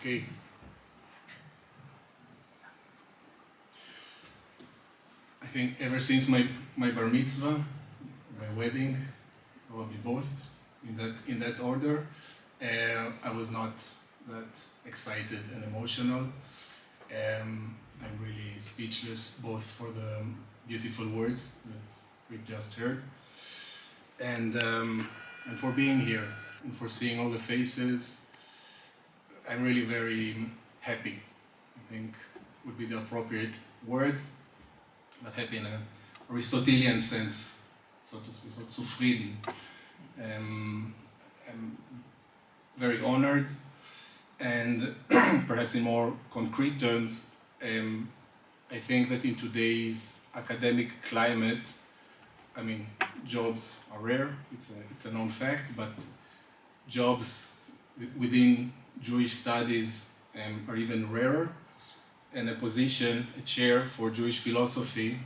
Okay. I think ever since my bar mitzvah, my wedding, probably both, in that order, I was not that excited and emotional. I'm really speechless, both for the beautiful words that we've just heard, and for being here, and for seeing all the faces. I'm really very happy, I think would be the appropriate word, but happy in an Aristotelian sense, so to speak, so zufrieden. I'm very honored, and perhaps in more concrete terms, I think that in today's academic climate, I mean, jobs are rare, it's a known fact, but jobs within Jewish studies are even rarer, and a position, a chair for Jewish philosophy,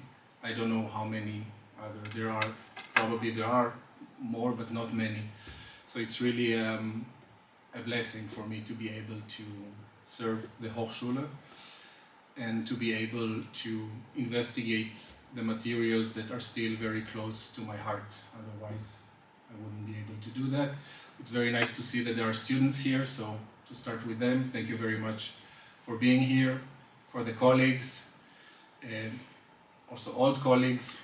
I don't know how many other there are, probably there are more, but not many. So it's really a blessing for me to be able to serve the Hochschule and to be able to investigate the materials that are still very close to my heart. Otherwise, I wouldn't be able to do that. It's very nice to see that there are students here, so to start with them, thank you very much for being here, for the colleagues, and also old colleagues,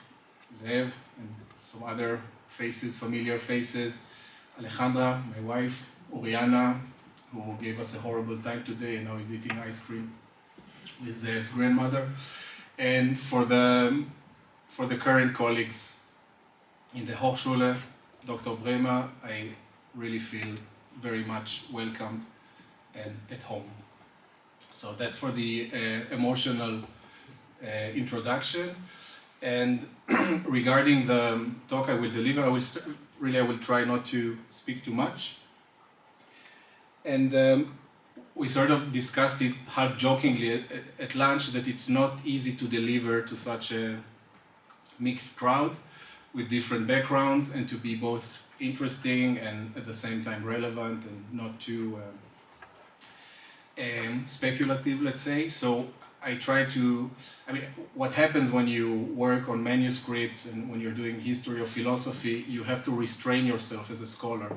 Zev, and some other faces, familiar faces, Alejandra, my wife, Oriana, who gave us a horrible time today and now is eating ice cream with Zev's grandmother, and for the current colleagues in the Hochschule, Dr. Bremer, I really feel very much welcomed and at home. So that's for the emotional introduction. And regarding the talk I will deliver, I will try not to speak too much. And we sort of discussed it half jokingly at lunch that it's not easy to deliver to such a mixed crowd with different backgrounds, and to be both interesting and at the same time relevant and not too speculative, let's say. So I try to, what happens when you work on manuscripts and when you're doing history or philosophy, you have to restrain yourself as a scholar.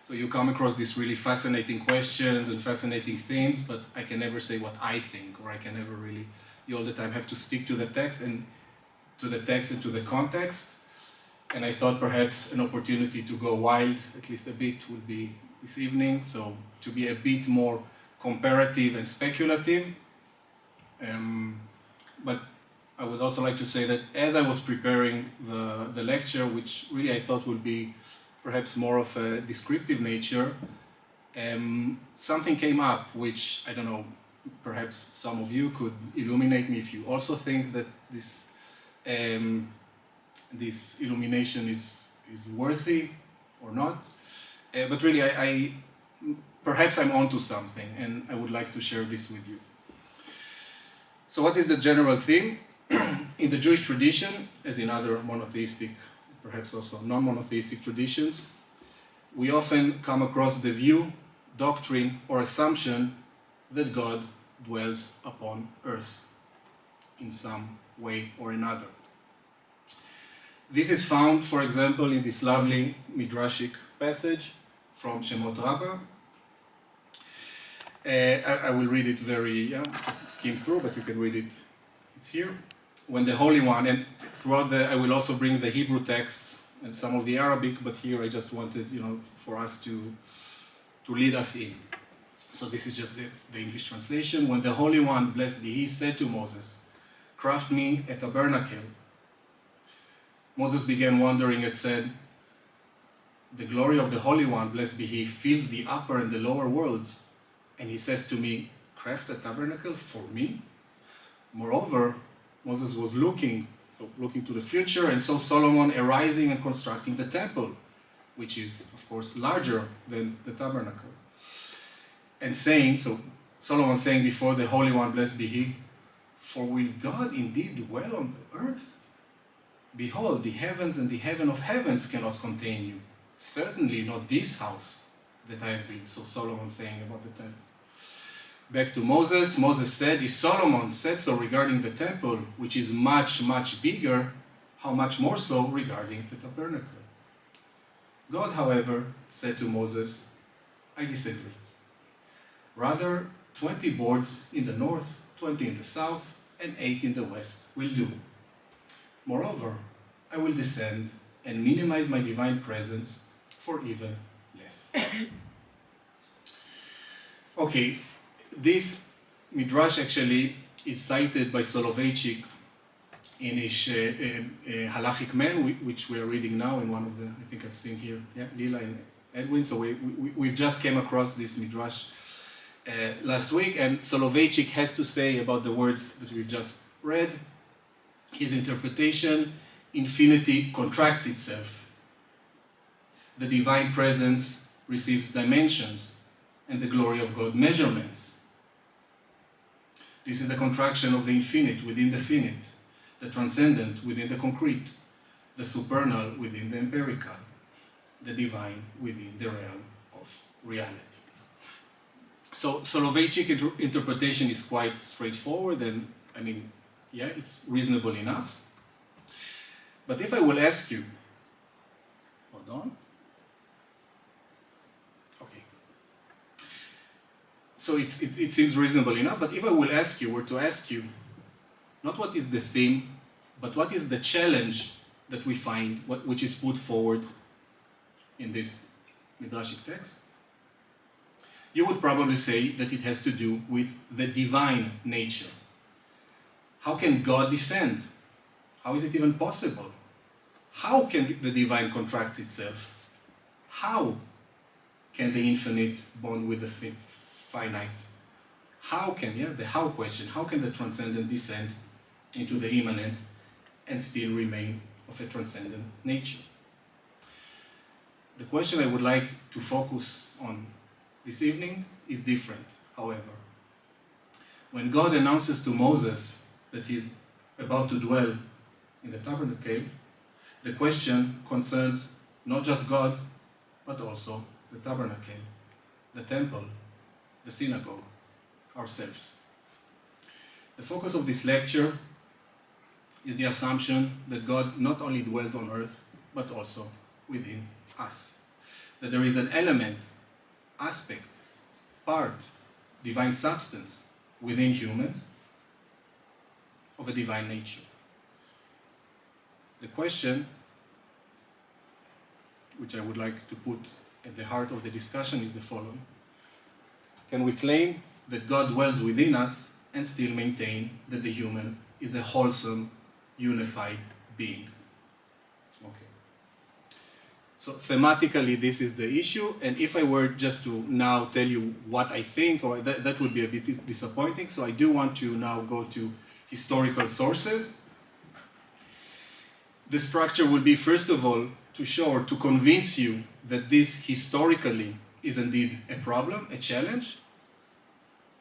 So you come across these really fascinating questions and fascinating themes, but I can never say what I think, or I can never really, you all the time have to stick to the text and to the context. And I thought perhaps an opportunity to go wild, at least a bit, would be this evening. So to be a bit more comparative and speculative. But I would also like to say that as I was preparing the lecture, which really I thought would be perhaps more of a descriptive nature, something came up which, I don't know, perhaps some of you could illuminate me if you also think that this illumination is worthy or not. But really, perhaps I'm onto something, and I would like to share this with you. So what is the general theme? In the Jewish tradition, as in other monotheistic, perhaps also non-monotheistic traditions, we often come across the view, doctrine, or assumption that God dwells upon earth in some way or another. This is found, for example, in this lovely midrashic passage from Shemot Rabbah. I will read it just skim through, but you can read it. It's here. When the Holy One, and throughout I will also bring the Hebrew texts and some of the Arabic, but here I just wanted, for us to lead us in. So this is just the English translation. When the Holy One, blessed be He, said to Moses, "Craft me a tabernacle." Moses began wondering and said, "The glory of the Holy One, blessed be He, fills the upper and the lower worlds. And He says to me, craft a tabernacle for me?" Moreover, Moses was looking to the future, and saw Solomon arising and constructing the temple, which is, of course, larger than the tabernacle. And Solomon saying before the Holy One, blessed be He, "For will God indeed dwell on the earth? Behold, the heavens and the heaven of heavens cannot contain you. Certainly not this house that I have built." So Solomon saying about the temple. Back to Moses. Moses said, if Solomon said so regarding the temple, which is much, much bigger, how much more so regarding the tabernacle? God, however, said to Moses, I disagree. Rather, 20 boards in the north, 20 in the south, and 8 in the west will do. Moreover, I will descend and minimize my divine presence for even less. Okay, this midrash actually is cited by Soloveitchik in his Halachic Man, which we are reading now in one of the, I think I've seen here, yeah, Lila and Edwin. So we've just came across this midrash last week, and Soloveitchik has to say about the words that we just read. His interpretation: infinity contracts itself. The divine presence receives dimensions, and the glory of God measurements. This is a contraction of the infinite within the finite, the transcendent within the concrete, the supernal within the empirical, the divine within the realm of reality. So Soloveitchik interpretation is quite straightforward, and I mean, yeah, it's reasonable enough. But if I will ask you, hold on. Okay. So it seems reasonable enough, but if I will ask you, were to ask you, not what is the theme, but what is the challenge that we find, which is put forward in this midrashic text, you would probably say that it has to do with the divine nature. How can God descend? How is it even possible? How can the divine contract itself? How can the infinite bond with the finite? How can, the how question, how can the transcendent descend into the immanent and still remain of a transcendent nature? The question I would like to focus on this evening is different, however. When God announces to Moses that he's about to dwell in the tabernacle, the question concerns not just God, but also the tabernacle, the temple, the synagogue, ourselves. The focus of this lecture is the assumption that God not only dwells on earth, but also within us. That there is an element, aspect, part, divine substance within humans of a divine nature. The question, which I would like to put at the heart of the discussion, is the following. Can we claim that God dwells within us and still maintain that the human is a wholesome, unified being? Okay. So thematically, this is the issue, and if I were just to now tell you what I think, or that would be a bit disappointing, so I do want to now go to historical sources. The structure would be, first of all, to show or to convince you that this historically is indeed a problem, a challenge,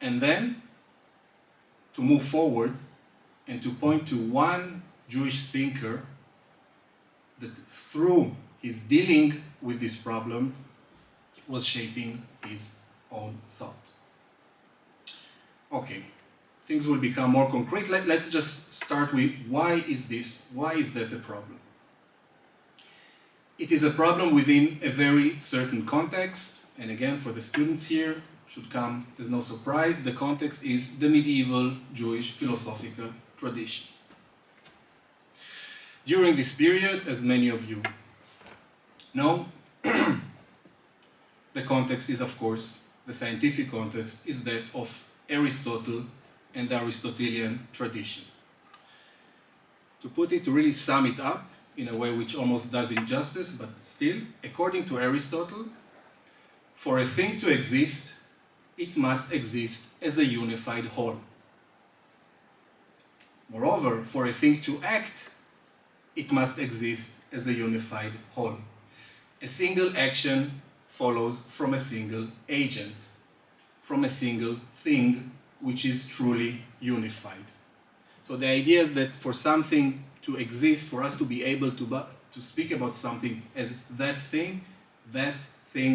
and then to move forward and to point to one Jewish thinker that through his dealing with this problem was shaping his own thought. Okay, things will become more concrete. Let's just start with why is that a problem? It is a problem within a very certain context, and again, for the students here, should come as no surprise, the context is the medieval Jewish philosophical tradition. During this period, as many of you know, the context is, of course, the scientific context is that of Aristotle and the Aristotelian tradition. To really sum it up in a way which almost does injustice, but still, according to Aristotle, for a thing to exist, it must exist as a unified whole. Moreover, for a thing to act, it must exist as a unified whole. A single action follows from a single agent, from a single thing which is truly unified. So the idea is that for something to exist, for us to be able to speak about something as that thing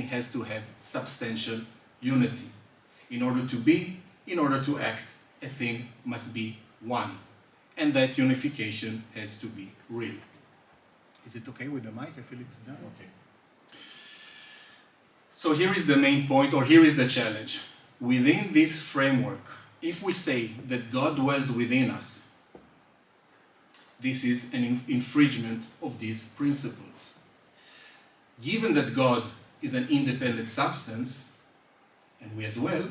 has to have substantial unity. In order to be, in order to act, a thing must be one. And that unification has to be real. Is it okay with the mic? I feel it's done. Okay. So here is the main point, or here is the challenge. Within this framework, if we say that God dwells within us, this is an infringement of these principles. Given that God is an independent substance, and we as well,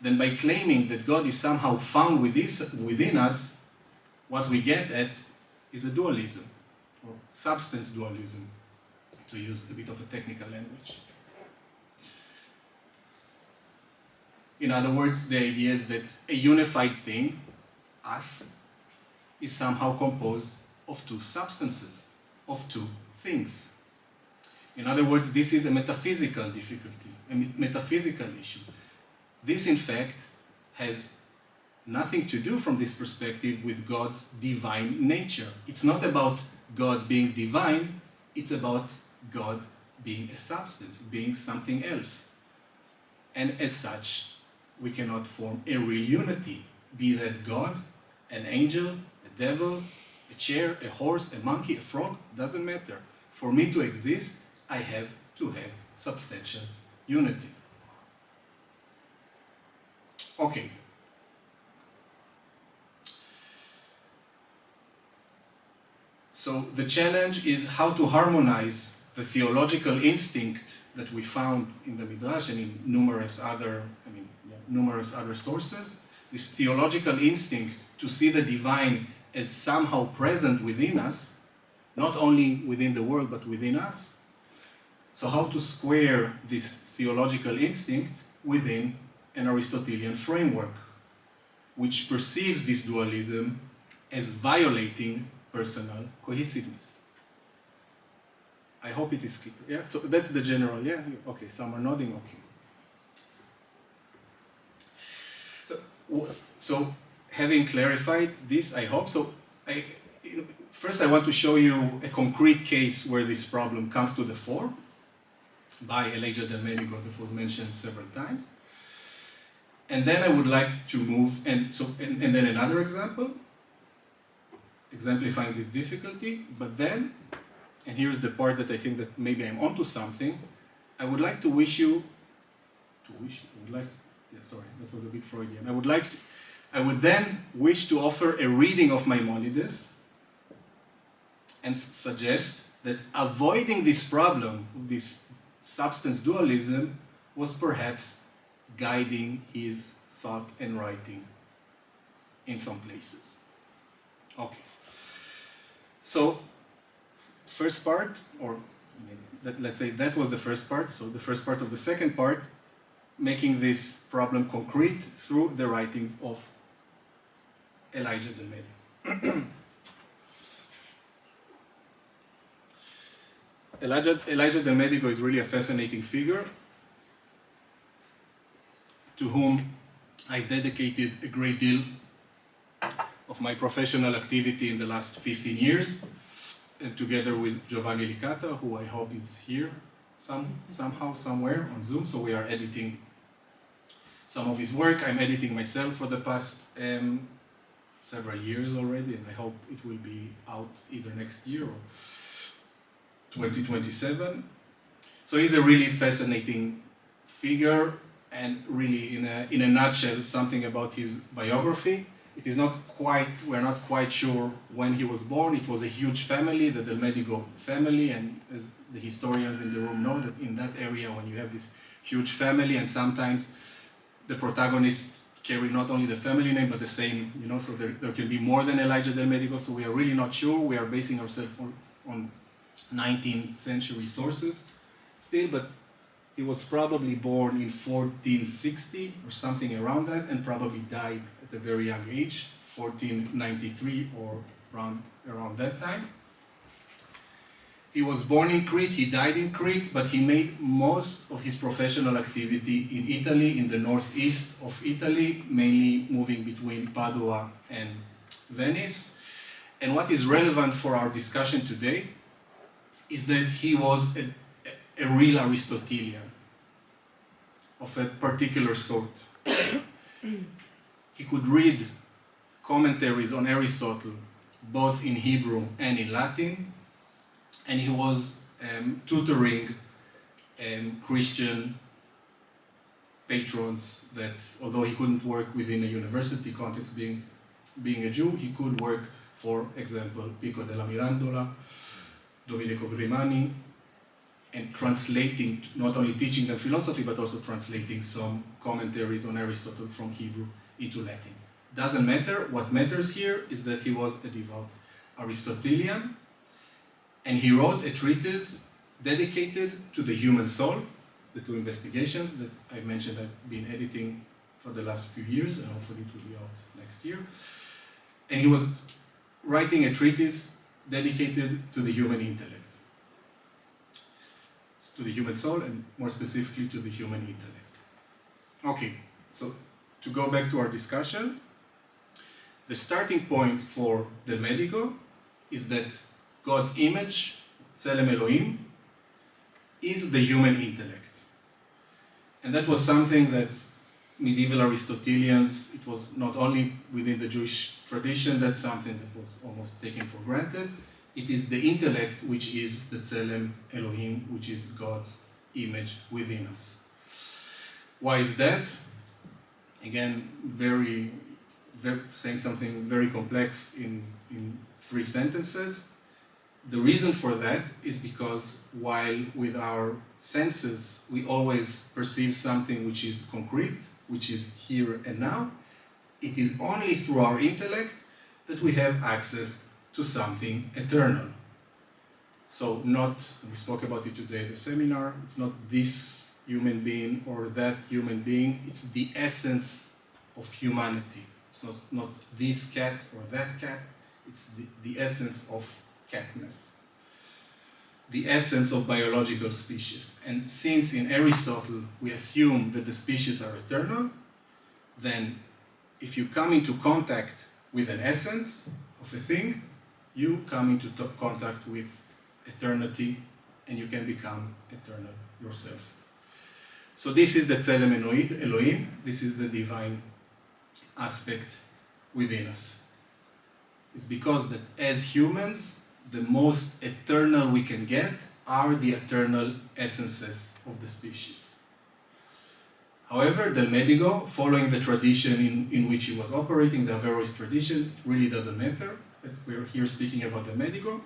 then by claiming that God is somehow found within us, what we get at is a dualism, or substance dualism, to use a bit of a technical language. In other words, the idea is that a unified thing, us, is somehow composed of two substances, of two things. In other words, this is a metaphysical difficulty, a metaphysical issue. This, in fact, has nothing to do from this perspective with God's divine nature. It's not about God being divine, it's about God being a substance, being something else. And as such, we cannot form a real unity, be that God, an angel, a devil, a chair, a horse, a monkey, a frog, doesn't matter. For me to exist, I have to have substantial unity. Okay. So the challenge is how to harmonize the theological instinct that we found in the Midrash and in numerous other sources, this theological instinct to see the divine as somehow present within us, not only within the world but within us. So how to square this theological instinct within an Aristotelian framework, which perceives this dualism as violating personal cohesiveness. I hope it is clear. Yeah, so that's the general, yeah? Okay, some are nodding, okay. So having clarified this, I hope, first I want to show you a concrete case where this problem comes to the fore by Elijah del Medigo that was mentioned several times. And then I would like to move, and then another example, exemplifying this difficulty, but then, and here's the part that I think that maybe I'm onto something, I would like to sorry, that was a bit Freudian. I would then wish to offer a reading of Maimonides and suggest that avoiding this problem, this substance dualism, was perhaps guiding his thought and writing in some places. Okay. So, first part, or let's say that was the first part, so the first part of the second part, making this problem concrete through the writings of Elijah del Medigo. Elijah del Medigo is really a fascinating figure to whom I've dedicated a great deal of my professional activity in the last 15 years, and together with Giovanni Licata, who I hope is here somehow, somewhere on Zoom, so we are editing some of his work. I'm editing myself for the past several years already, and I hope it will be out either next year or 2027. So he's a really fascinating figure, and really in a nutshell, something about his biography. It is we're not quite sure when he was born. It was a huge family, the Del Medigo family, and as the historians in the room know, that in that area, when you have this huge family, and sometimes the protagonists carry not only the family name, but the same, so there can be more than Elijah Del Medigo, so we are really not sure. We are basing ourselves on 19th century sources still, but he was probably born in 1460 or something around that, and probably died at a very young age, 1493 or around that time. He was born in Crete, he died in Crete, but he made most of his professional activity in Italy, in the northeast of Italy, mainly moving between Padua and Venice. And what is relevant for our discussion today is that he was a real Aristotelian of a particular sort. He could read commentaries on Aristotle, both in Hebrew and in Latin, and he was tutoring Christian patrons that, although he couldn't work within a university context being a Jew, he could work, for example, Pico della Mirandola, Domenico Grimani, and translating, not only teaching them philosophy, but also translating some commentaries on Aristotle from Hebrew into Latin. Doesn't matter. What matters here is that he was a devout Aristotelian, and he wrote a treatise dedicated to the human soul, the two investigations that I mentioned I've been editing for the last few years, and hopefully it will be out next year. And he was writing a treatise dedicated to the human intellect, to the human soul, and more specifically to the human intellect. Okay, so to go back to our discussion, the starting point for Del Medico is that God's image, Tselem Elohim, is the human intellect. And that was something that medieval Aristotelians, it was not only within the Jewish tradition, that's something that was almost taken for granted. It is the intellect which is the Tselem Elohim, which is God's image within us. Why is that? Again, saying something very complex in 3 sentences. The reason for that is because while with our senses we always perceive something which is concrete, which is here and now, it is only through our intellect that we have access to something eternal. So we spoke about it today at the seminar, it's not this human being or that human being, it's the essence of humanity. It's not this cat or that cat, it's the essence of catness, the essence of biological species. And since in Aristotle we assume that the species are eternal, then if you come into contact with an essence of a thing, you come into contact with eternity and you can become eternal yourself. So this is the Tselem Elohim, this is the divine aspect within us. It's because that as humans, the most eternal we can get are the eternal essences of the species. However, Del Medico, following the tradition in which he was operating, the Averroist tradition, it really doesn't matter that we're here speaking about Del Medico.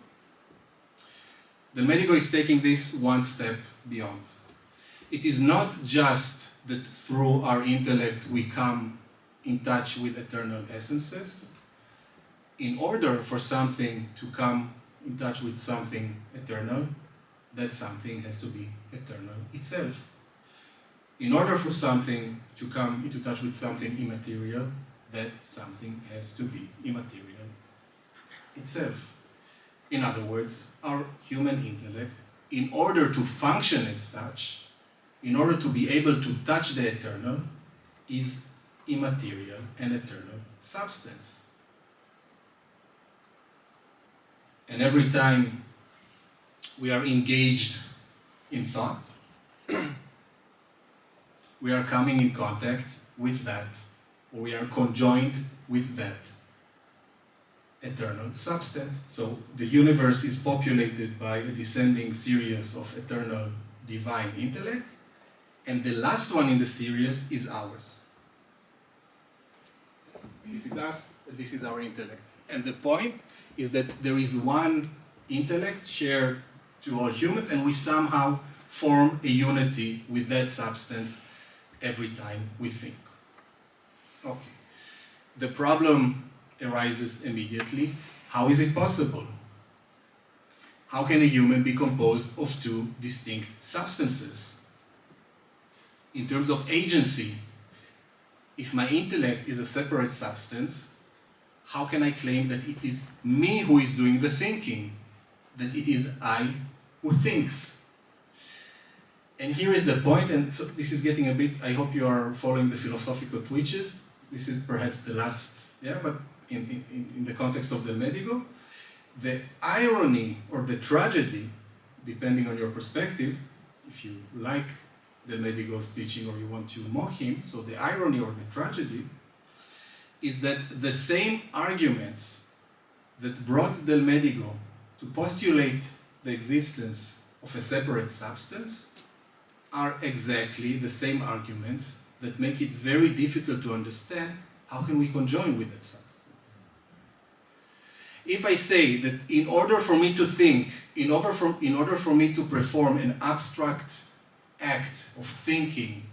Del Medico is taking this one step beyond. It is not just that through our intellect we come in touch with eternal essences. In order for something to come in touch with something eternal, that something has to be eternal itself. In order for something to come into touch with something immaterial, that something has to be immaterial itself. In other words, our human intellect, in order to function as such, in order to be able to touch the eternal, is immaterial and eternal substance. And every time we are engaged in thought, we are coming in contact with that, or we are conjoined with that eternal substance. So the universe is populated by a descending series of eternal divine intellects, and the last one in the series is ours. This is us, this is our intellect. And the point is that there is one intellect shared to all humans, and we somehow form a unity with that substance every time we think. Okay. The problem arises immediately. How is it possible? How can a human be composed of two distinct substances? In terms of agency, if my intellect is a separate substance, how can I claim that it is me who is doing the thinking, that it is I who thinks? And here is the point, and so this is getting a bit, I hope you are following the philosophical twitches. This is perhaps the last, but in the context of Del Medico, the irony or the tragedy, depending on your perspective, if you like Del Medico's teaching or you want to mock him, so the irony or the tragedy is that the same arguments that brought Del Medigo to postulate the existence of a separate substance are exactly the same arguments that make it very difficult to understand how can we conjoin with that substance. If I say that in order for me to think, in order for me to perform an abstract act of thinking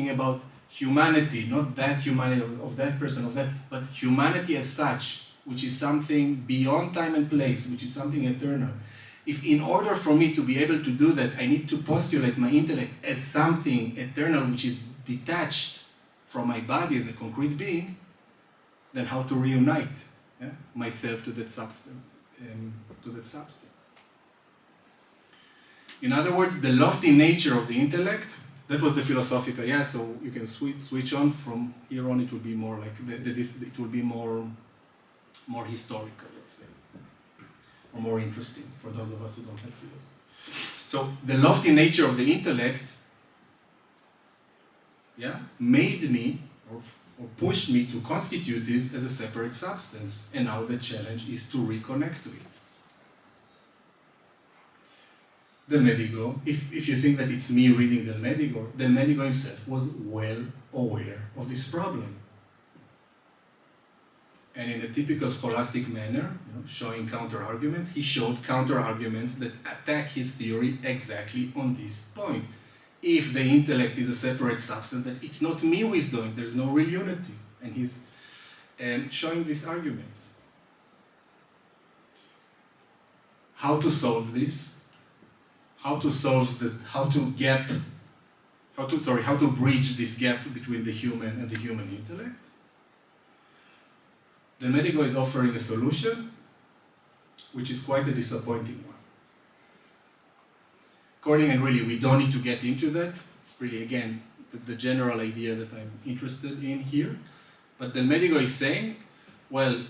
about humanity, not that humanity of that person, of that, but humanity as such, which is something beyond time and place, which is something eternal. If in order for me to be able to do that, I need to postulate my intellect as something eternal, which is detached from my body as a concrete being, then how to reunite myself to that substance? In other words, the lofty nature of the intellect, that was the philosophical, so you can switch on from here on. It will be more like, it will be more historical, let's say, or more interesting for those of us who don't have philosophy. So the lofty nature of the intellect, made me, or pushed me to constitute this as a separate substance, and now the challenge is to reconnect to it. Del Medigo, if you think that it's me reading Del Medigo himself was well aware of this problem. And in a typical scholastic manner, showing counter-arguments, he showed counter-arguments that attack his theory exactly on this point. If the intellect is a separate substance, then it's not me who is doing, there's no real unity. And he's showing these arguments. How to solve this? How to bridge this gap between the human and the human intellect? Del Medigo is offering a solution, which is quite a disappointing one. And really, we don't need to get into that. It's really, again, the general idea that I'm interested in here. But Del Medigo is saying, well,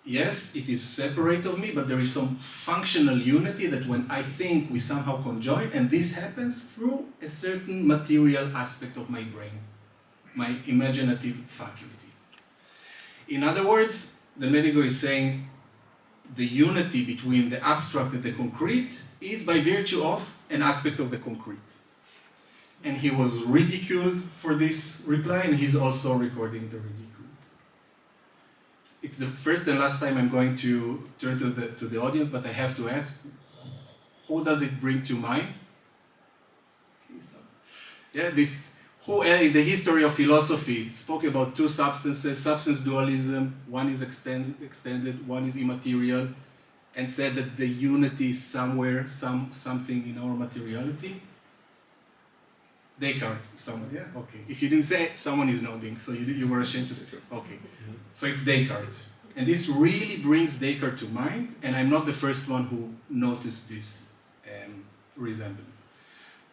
yes, it is separate of me, but there is some functional unity that when I think, we somehow conjoin, and this happens through a certain material aspect of my brain, my imaginative faculty. In other words, Del Medigo is saying the unity between the abstract and the concrete is by virtue of an aspect of the concrete. And he was ridiculed for this reply, and he's also recording the ridicule. It's the first and last time I'm going to turn to the audience, but I have to ask, who does it bring to mind? The history of philosophy spoke about two substances, substance dualism, one is extended, one is immaterial, and said that the unity is somewhere, something in our materiality. Descartes, someone, okay. If you didn't say it, someone is nodding, so you were ashamed to say, okay. So it's Descartes. And this really brings Descartes to mind, and I'm not the first one who noticed this resemblance.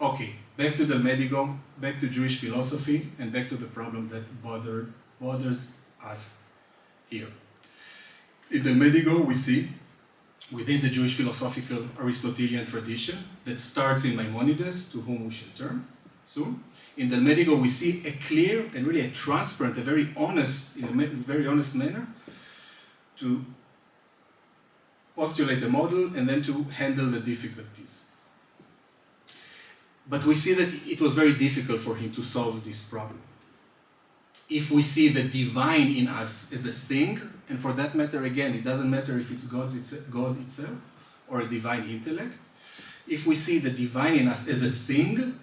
Okay, back to Del Medigo, back to Jewish philosophy, and back to the problem that bothers us here. In Del Medigo, we see, within the Jewish philosophical Aristotelian tradition, that starts in Maimonides, to whom we shall turn soon. In Del Medigo, we see a clear and really a transparent, in a very honest manner, to postulate a model and then to handle the difficulties. But we see that it was very difficult for him to solve this problem. If we see the divine in us as a thing, and for that matter, again, it doesn't matter if it's God itself or a divine intellect. If we see the divine in us as a thing,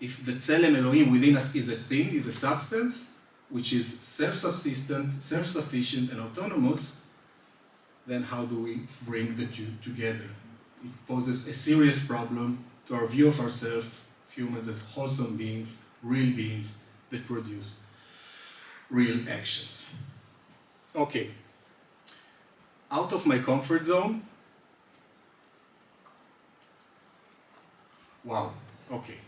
if the Tselem Elohim within us is a thing, is a substance, which is self-subsistent, self-sufficient, and autonomous, then how do we bring the two together? It poses a serious problem to our view of ourselves, humans, as wholesome beings, real beings that produce real actions. Okay. Out of my comfort zone. Wow. Okay.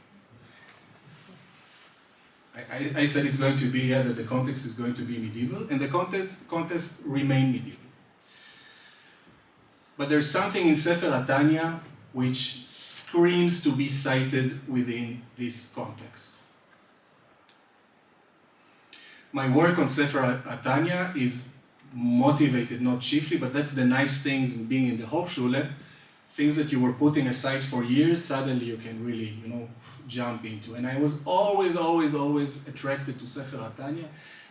I said it's going to be, that the context is going to be medieval, and the context remain medieval. But there's something in Sefer HaTanya which screams to be cited within this context. My work on Sefer Atanya is motivated, not chiefly, but that's the nice things in being in the Hochschule. Things that you were putting aside for years, suddenly you can really, jump into. And I was always attracted to Sefer Atanya,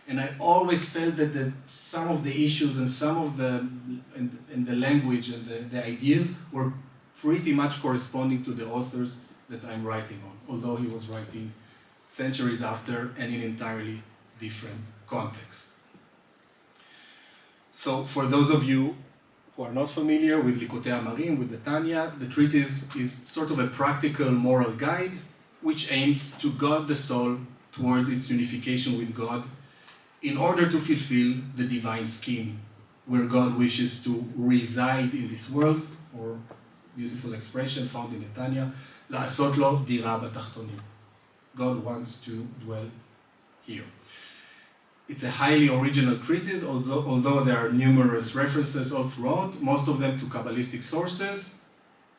and I always felt that some of the issues and some of the language and the ideas were pretty much corresponding to the authors that I'm writing on, although he was writing centuries after and in entirely different context. So for those of you who are not familiar with Likutei Amarim, with the Tanya, the treatise is sort of a practical moral guide which aims to guide the soul towards its unification with God in order to fulfill the divine scheme where God wishes to reside in this world, or beautiful expression found in the Tanya, לעשות לו דירה בתחתונים. God wants to dwell here. It's a highly original treatise, although there are numerous references all throughout, most of them to Kabbalistic sources,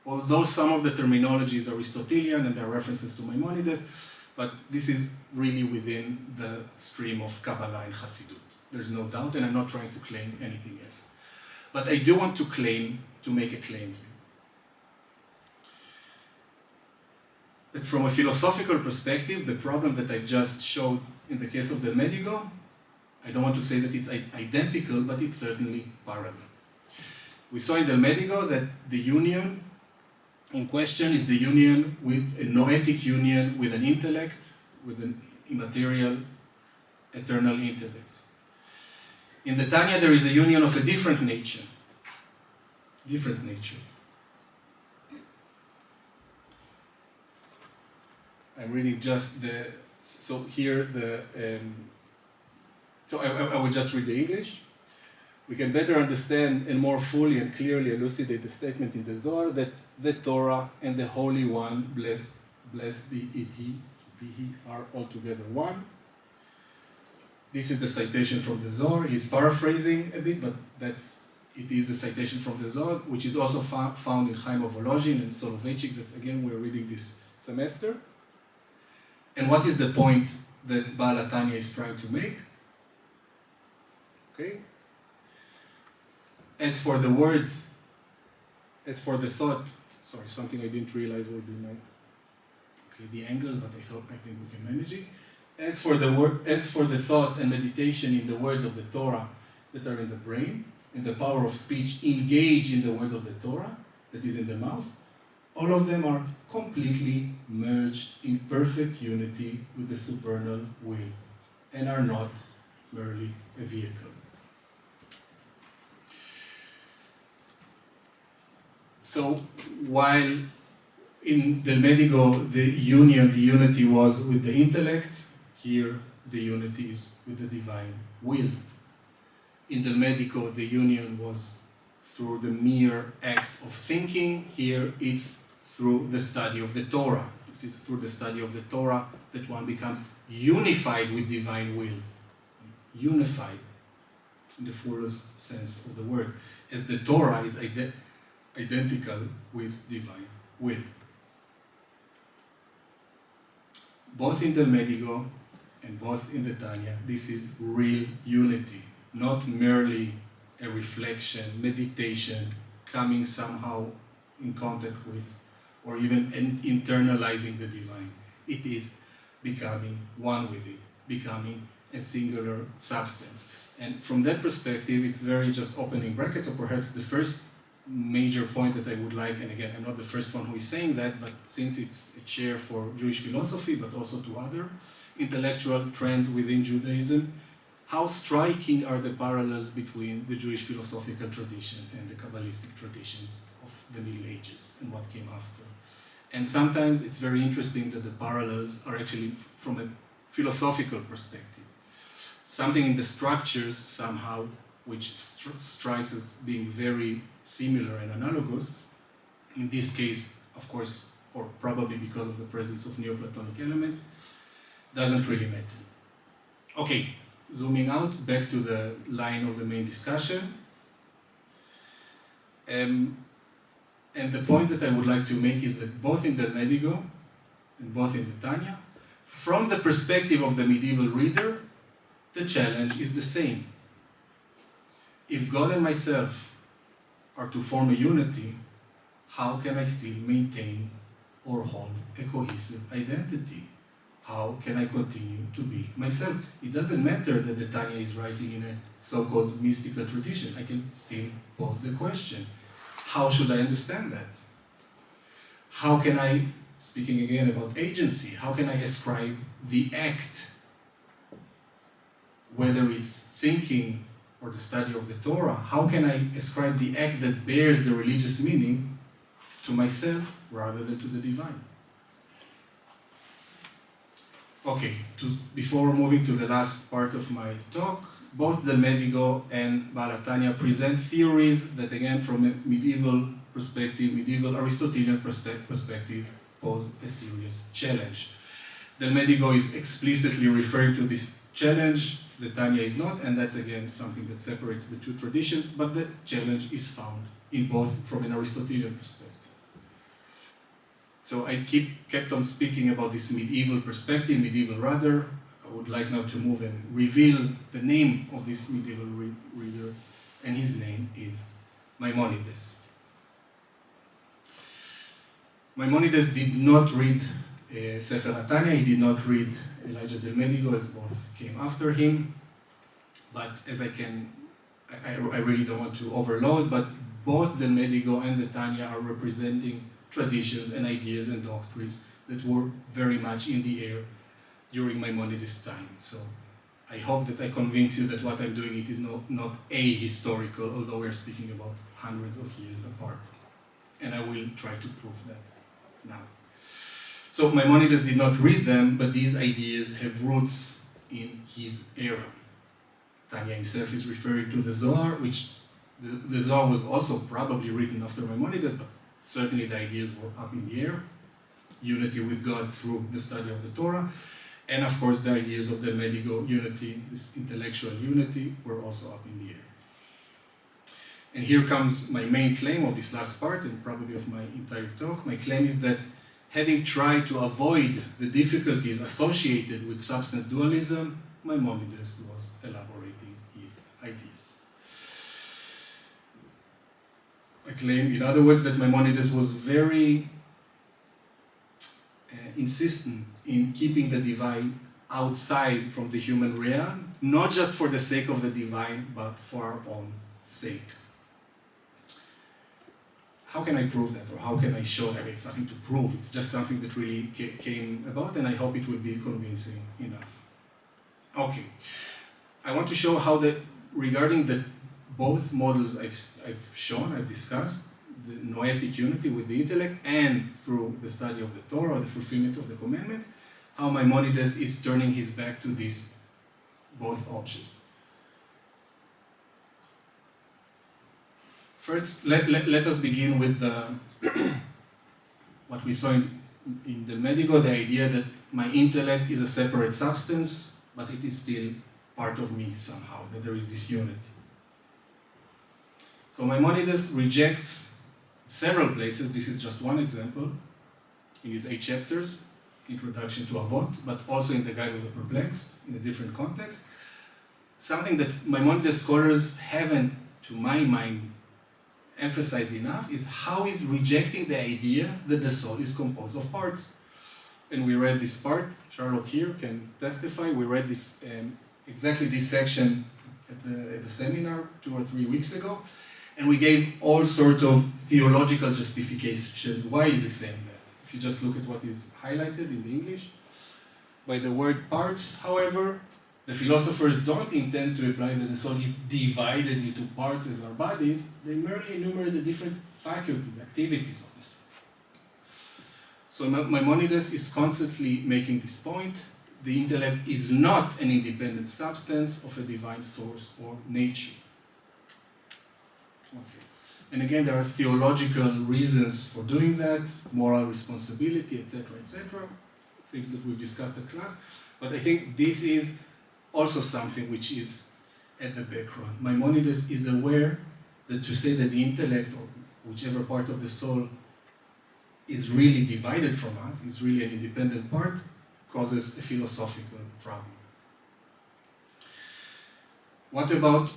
although some of the terminology is Aristotelian and there are references to Maimonides, but this is really within the stream of Kabbalah and Hasidut. There's no doubt, and I'm not trying to claim anything else. But I do want to make a claim here. That from a philosophical perspective, the problem that I've just showed in the case of the Medigo, I don't want to say that it's identical, but it's certainly parallel. We saw in the Medigo that the union in question is the union with a noetic union with an intellect, with an immaterial, eternal intellect. In the Tanya, there is a union of a different nature. Different nature. I'm reading just so here so I will just read the English. We can better understand and more fully and clearly elucidate the statement in the Zohar that the Torah and the Holy One, blessed is He, are altogether one. This is the citation from the Zohar. He's paraphrasing a bit, but it is a citation from the Zohar, which is also found in Chaim of Volozhin and Soloveitchik, that again we're reading this semester. And what is the point that Baal HaTanya is trying to make? Okay. As for the thought, sorry, something I didn't realize would be the angles, but I think we can manage it. As for the thought and meditation in the words of the Torah that are in the brain, and the power of speech engage in the words of the Torah that is in the mouth, all of them are completely merged in perfect unity with the supernal will, and are not merely a vehicle. So while in the Medigo the unity was with the intellect, here the unity is with the divine will. In the Medico the union was through the mere act of thinking, here it's through the study of the Torah. It is through the study of the Torah that one becomes unified with divine will. Unified in the fullest sense of the word, as the Torah is identical with divine will. Both in the Medigo and both in the Tanya, this is real unity, not merely a reflection, meditation, coming somehow in contact with, or even internalizing the divine. It is becoming one with it, becoming a singular substance. And from that perspective, it's very just opening brackets, or perhaps the first major point that I would like, and again, I'm not the first one who is saying that, but since it's a chair for Jewish philosophy, but also to other intellectual trends within Judaism, how striking are the parallels between the Jewish philosophical tradition and the Kabbalistic traditions of the Middle Ages and what came after. And sometimes it's very interesting that the parallels are actually from a philosophical perspective. Something in the structures somehow, which strikes as being very similar and analogous, in this case, of course, or probably because of the presence of Neoplatonic elements, doesn't really matter. Okay, zooming out, back to the line of the main discussion. And the point that I would like to make is that both in the Medigo and both in the Tanya, from the perspective of the medieval reader, the challenge is the same. If God and myself are to form a unity, how can I still maintain or hold a cohesive identity? How can I continue to be myself? It doesn't matter that the Tanya is writing in a so-called mystical tradition. I can still pose the question, how should I understand that? How can I, speaking again about agency, how can I ascribe the act, whether it's thinking or the study of the Torah, how can I ascribe the act that bears the religious meaning to myself rather than to the divine? Okay, before moving to the last part of my talk, both Del Medigo and Baal HaTanya present theories that, again, from a medieval perspective, medieval Aristotelian perspective, pose a serious challenge. Del Medigo is explicitly referring to this challenge, the Tanya is not, and that's again something that separates the two traditions, but the challenge is found in both from an Aristotelian perspective. So I kept on speaking about this medieval perspective, medieval rudder. I would like now to move and reveal the name of this medieval reader, and his name is Maimonides. Maimonides did not read Sefer HaTanya, he did not read Elijah Del Medigo, as both came after him, but as I really don't want to overload, but both Del Medigo and the Tanya are representing traditions and ideas and doctrines that were very much in the air during Maimonides' time. So I hope that I convince you that what I'm doing it is not ahistorical, although we're speaking about hundreds of years apart. And I will try to prove that now. So Maimonides did not read them, but these ideas have roots in his era. Tanya himself is referring to the Zohar, which the Zohar was also probably written after Maimonides, but certainly the ideas were up in the air. Unity with God through the study of the Torah. And of course the ideas of the Medigo unity, this intellectual unity, were also up in the air. And here comes my main claim of this last part, and probably of my entire talk. My claim is that having tried to avoid the difficulties associated with substance dualism, Maimonides was elaborating his ideas. I claim, in other words, that Maimonides was very insistent in keeping the divine outside from the human realm, not just for the sake of the divine, but for our own sake. How can I prove that, or how can I show that? It's nothing to prove, it's just something that really came about, and I hope it will be convincing enough. Okay, I want to show how regarding both models I've discussed, the noetic unity with the intellect, and through the study of the Torah, the fulfillment of the commandments, how Maimonides is turning his back to these both options. First, let us begin with what we saw in the Medigo, the idea that my intellect is a separate substance, but it is still part of me somehow, that there is this unity. So Maimonides rejects several places, this is just one example, in his 8 chapters, Introduction to Avot, but also in the Guide of the Perplexed, in a different context. Something that Maimonides scholars haven't, to my mind, emphasized enough is how he's rejecting the idea that the soul is composed of parts. And we read this part, Charlotte here can testify, we read this exactly this section at the seminar 2 or 3 weeks ago, and we gave all sorts of theological justifications. Why is he saying that? If you just look at what is highlighted in the English. By the word parts, however, the philosophers don't intend to imply that the soul is divided into parts as our bodies, they merely enumerate the different faculties, activities of the soul. So Maimonides is constantly making this point. The intellect is not an independent substance of a divine source or nature. Okay. And again, there are theological reasons for doing that, moral responsibility, etc., things that we've discussed at class. But I think this is also something which is at the background. Maimonides is aware that to say that the intellect, or whichever part of the soul, is really divided from us, is really an independent part, causes a philosophical problem. What about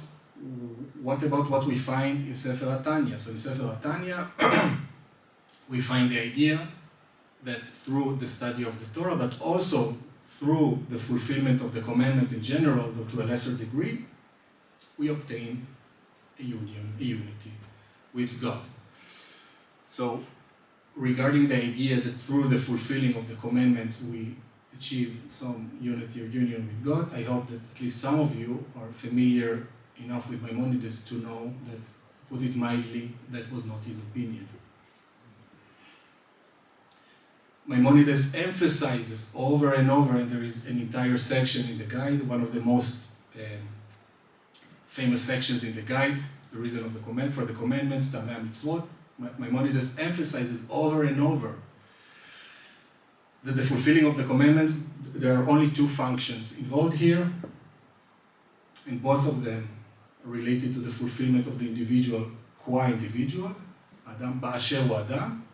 what we find in Sefer HaTanya? So in Sefer HaTanya, we find the idea that through the study of the Torah, but also through the fulfillment of the commandments in general, though to a lesser degree, we obtain a unity with God. So regarding the idea that through the fulfilling of the commandments we achieve some unity or union with God, I hope that at least some of you are familiar enough with Maimonides to know that, to put it mildly, that was not his opinion. Maimonides emphasizes over and over, and there is an entire section in the guide, one of the most famous sections in the guide, the reason of the for the commandments, Tamei Mitzvot. Maimonides emphasizes over and over that the fulfilling of the commandments, there are only two functions involved here, and both of them are related to the fulfillment of the individual qua individual, Adam ba'asher hu Adam,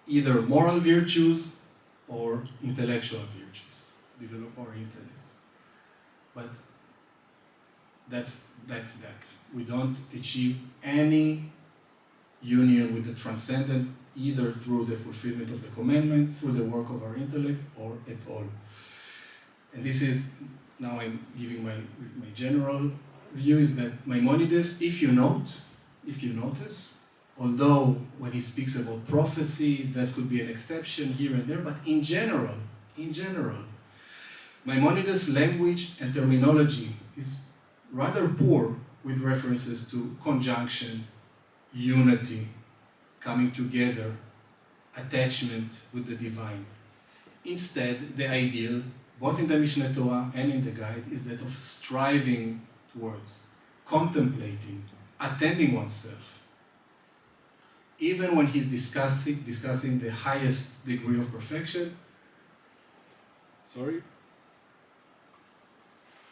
either moral virtues or intellectual virtues, develop our intellect. But that's that. We don't achieve any union with the transcendent either through the fulfillment of the commandment, through the work of our intellect, or at all. And this is, now I'm giving my general view, is that Maimonides, if you notice, although when he speaks about prophecy, that could be an exception here and there, but in general, Maimonides' language and terminology is rather poor with references to conjunction, unity, coming together, attachment with the divine. Instead, the ideal, both in the Mishneh Torah and in the guide, is that of striving towards, contemplating, attending oneself. Even when he's discussing the highest degree of perfection,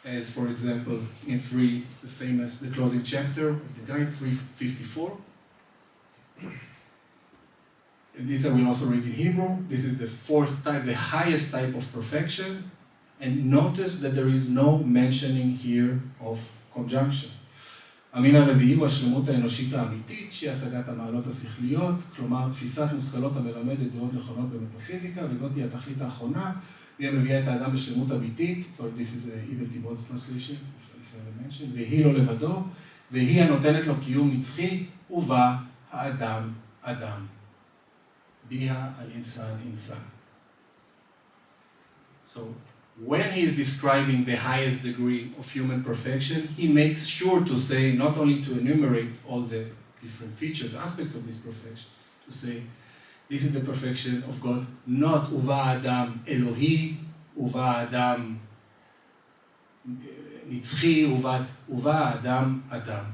as for example in the closing chapter of the guide, 354. And this I will also read in Hebrew. This is the fourth type, the highest type of perfection. And notice that there is no mentioning here of conjunction. המין הרביעי הוא השלמות האנושית האמיתית, שהיא השגת המעלות השכליות, כלומר תפיסת מושכלות המלמדת דעות נכונות במטאפיזיקה, וזאת היא התכלית האחרונה, והיא מביאה את האדם לשלמות אמיתית, so this is Ibn Tibor's translation, if I mention, והיא לא לבדו, והיא הנותנת לו קיום נצחי, ובה האדם אדם. ביה האינסן אינסן. So, when he is describing the highest degree of human perfection, he makes sure to say, not only to enumerate all the different features, aspects of this perfection, to say, this is the perfection of God, not uva adam Elohi, uva adam nitzchi, uva adam adam.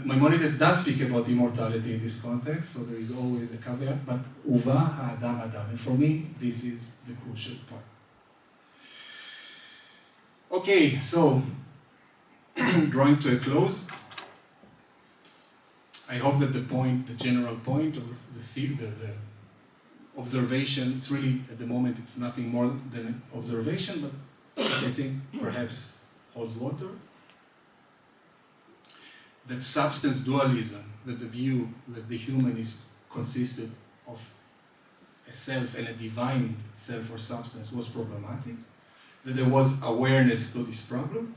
Maimonides does speak about immortality in this context, so there is always a caveat, but uva ha'adam adam. And for me, this is the crucial part. Okay, so, drawing to a close, I hope that the general point, or the observation, it's really, at the moment, it's nothing more than an observation, but I think perhaps holds water. That substance dualism, that the view that the human is consisted of a self and a divine self or substance was problematic, that there was awareness to this problem,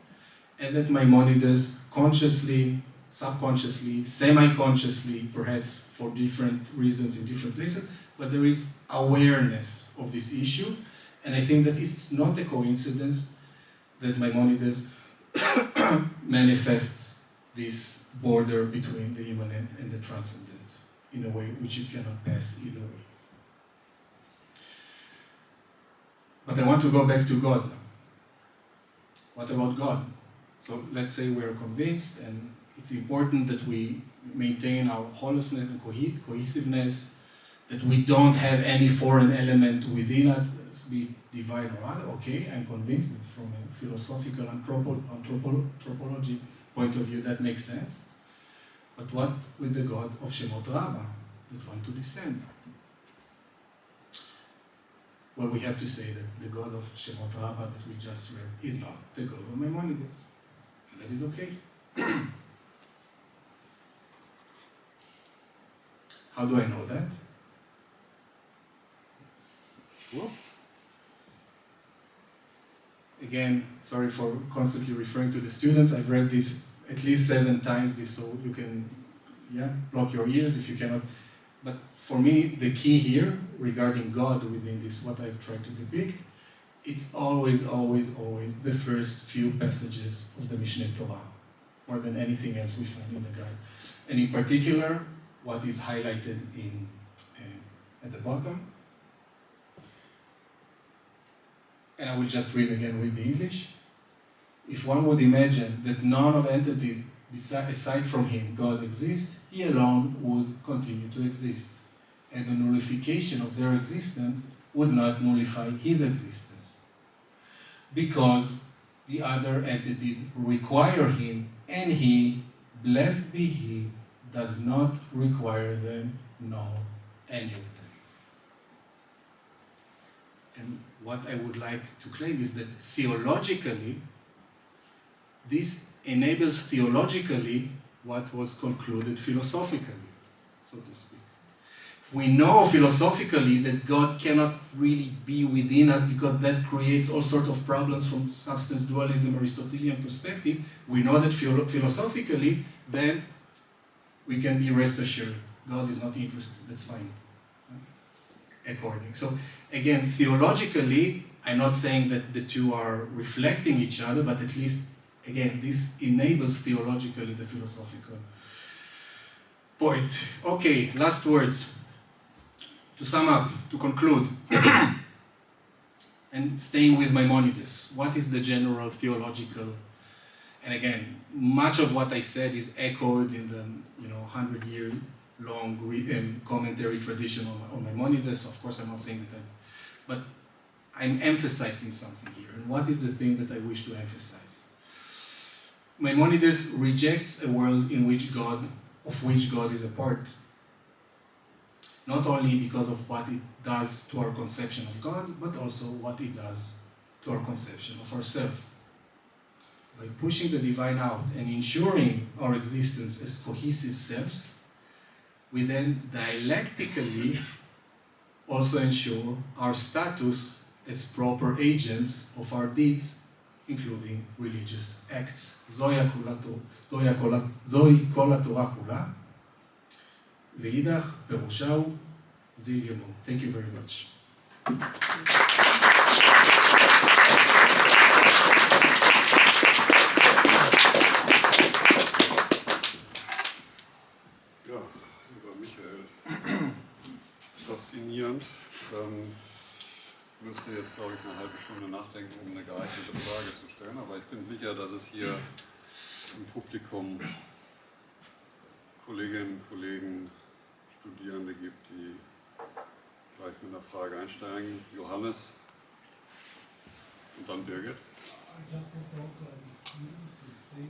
and that Maimonides consciously, subconsciously, semi-consciously, perhaps for different reasons in different places, but there is awareness of this issue, and I think that it's not a coincidence that Maimonides manifests this border between the immanent and the transcendent in a way which you cannot pass either way. But I want to go back to God now. What about God? So let's say we are convinced, and it's important that we maintain our wholeness and cohesiveness, that we don't have any foreign element within us, be it divine or other. Okay, I'm convinced that from a philosophical anthropology point of view, that makes sense. But what with the God of Shemot Rabbah that want to descend? well, we have to say that the God of Shemot Rabbah that we just read is not the God of Maimonides. And that is okay. How do I know that? Well, again, sorry for constantly referring to the students. I've read this at least 7 times, so you can block your ears if you cannot. But for me, the key here regarding God within this, what I've tried to depict, it's always, always, always the first few passages of the Mishneh Torah, more than anything else we find in the guide. And in particular, what is highlighted in at the bottom. And I will just read again with the English. If one would imagine that none of entities aside from him, God, exists, he alone would continue to exist. And the nullification of their existence would not nullify his existence. Because the other entities require him, and he, blessed be he, does not require them, nor any of them. And what I would like to claim is that theologically, this enables theologically what was concluded philosophically, so to speak. We know philosophically that God cannot really be within us because that creates all sorts of problems from substance dualism, Aristotelian perspective. We know that philosophically, then we can be rest assured. God is not interested, that's fine. According. So again, theologically, I'm not saying that the two are reflecting each other, but at least, again, this enables theologically the philosophical point. Okay, last words. To sum up, to conclude, and staying with Maimonides, what is the general theological? And again, much of what I said is echoed in the 100-year-long commentary tradition on Maimonides. Of course, I'm not saying that, but I'm emphasizing something here. And what is the thing that I wish to emphasize? Maimonides rejects a world in which God is a part. Not only because of what it does to our conception of God, but also what it does to our conception of ourselves. By pushing the divine out and ensuring our existence as cohesive selves, we then dialectically also ensure our status as proper agents of our deeds, including religious acts. זוהי כל התורה כולה. ואידך פירושה הוא זיל ימו. Thank you very much. Ja, lieber Michael, faszinierend. Müsste jetzt, glaube ich, eine halbe Stunde nachdenken, um eine geeignete Frage zu stellen, aber ich bin sicher, dass es hier im Publikum Kolleginnen und Kollegen, Studierende gibt, die gleich mit einer Frage einsteigen. Johannes und dann Birgit. I just have to also have students if they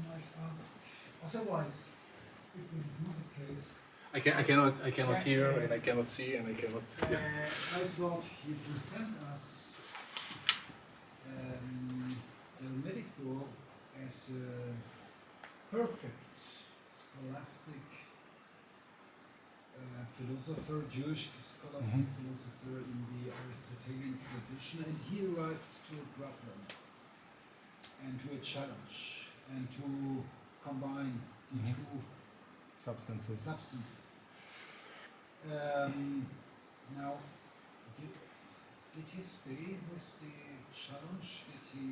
might ask. Otherwise, if it is not the case, I cannot hear and I cannot see and I cannot. I thought you present us Theological as a perfect scholastic philosopher, Jewish scholastic philosopher in the Aristotelian tradition, and he arrived to a problem and to a challenge and to combine the two Substances. Now, did he stay with the challenge? Did he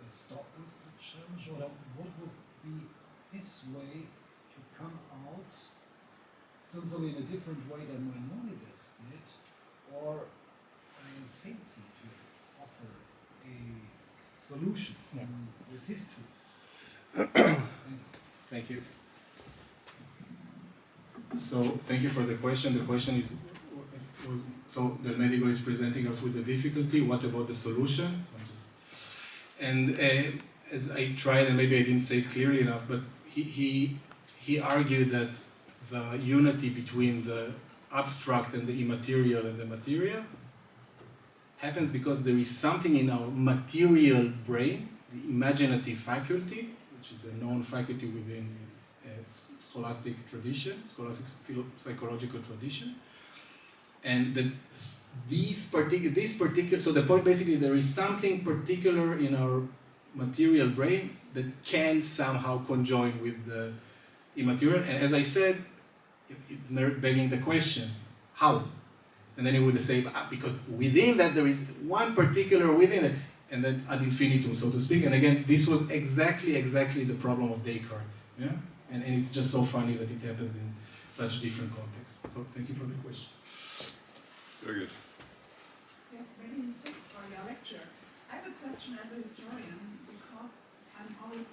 stop with the challenge? Or what would be his way to come out, essentially in a different way than Maimonides did, or failed he to offer a solution with his tools? Thank you. So, thank you for the question. The question so the medico is presenting us with the difficulty. What about the solution? And as I tried, and maybe I didn't say it clearly enough, but he argued that the unity between the abstract and the immaterial and the material happens because there is something in our material brain, the imaginative faculty, which is a known faculty within scholastic tradition, scholastic psychological tradition, and that this particular, so the point basically, there is something particular in our material brain that can somehow conjoin with the immaterial, and as I said, it's begging the question, how? And then he would say, because within that there is one particular within it, and then ad infinitum, so to speak. And again, this was exactly the problem of Descartes. Yeah? And it's just so funny that it happens in such different contexts. So thank you for the question. Very good. Yes, many thanks for your lecture. I have a question as a historian, because I'm always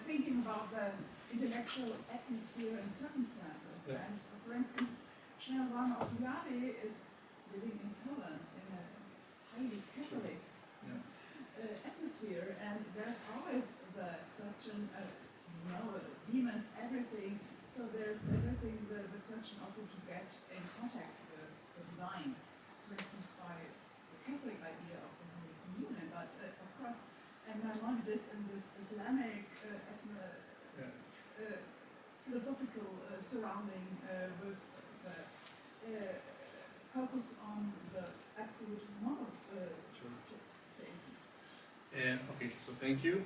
thinking about the intellectual atmosphere and circumstances. Yeah. And for instance, Shnerazan of Yale is living in Poland in a highly Catholic atmosphere, and there's always the question, demons, everything. So there's everything, the question also to get in contact with the divine, for instance, by the Catholic idea of the Holy Communion. But of course, and Maimonides in this Islamic philosophical surrounding with the focus on the absolute moral Okay, so thank you.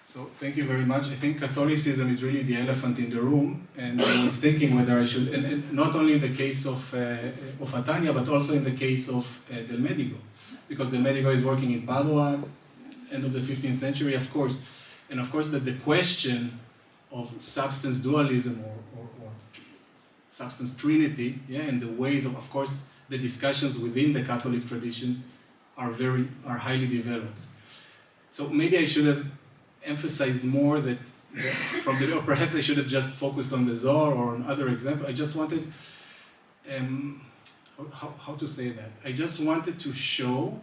So thank you very much. I think Catholicism is really the elephant in the room, and I was thinking whether I should, and not only in the case of Atania, but also in the case of Del Medico, because Del Medico is working in Padua, end of the 15th century, of course, and of course that the question of substance dualism or substance trinity, yeah, and the ways of course, the discussions within the Catholic tradition are highly developed. So maybe I should have emphasized more that or perhaps I should have just focused on the Zohar or on other examples. I just wanted, how to say that? I just wanted to show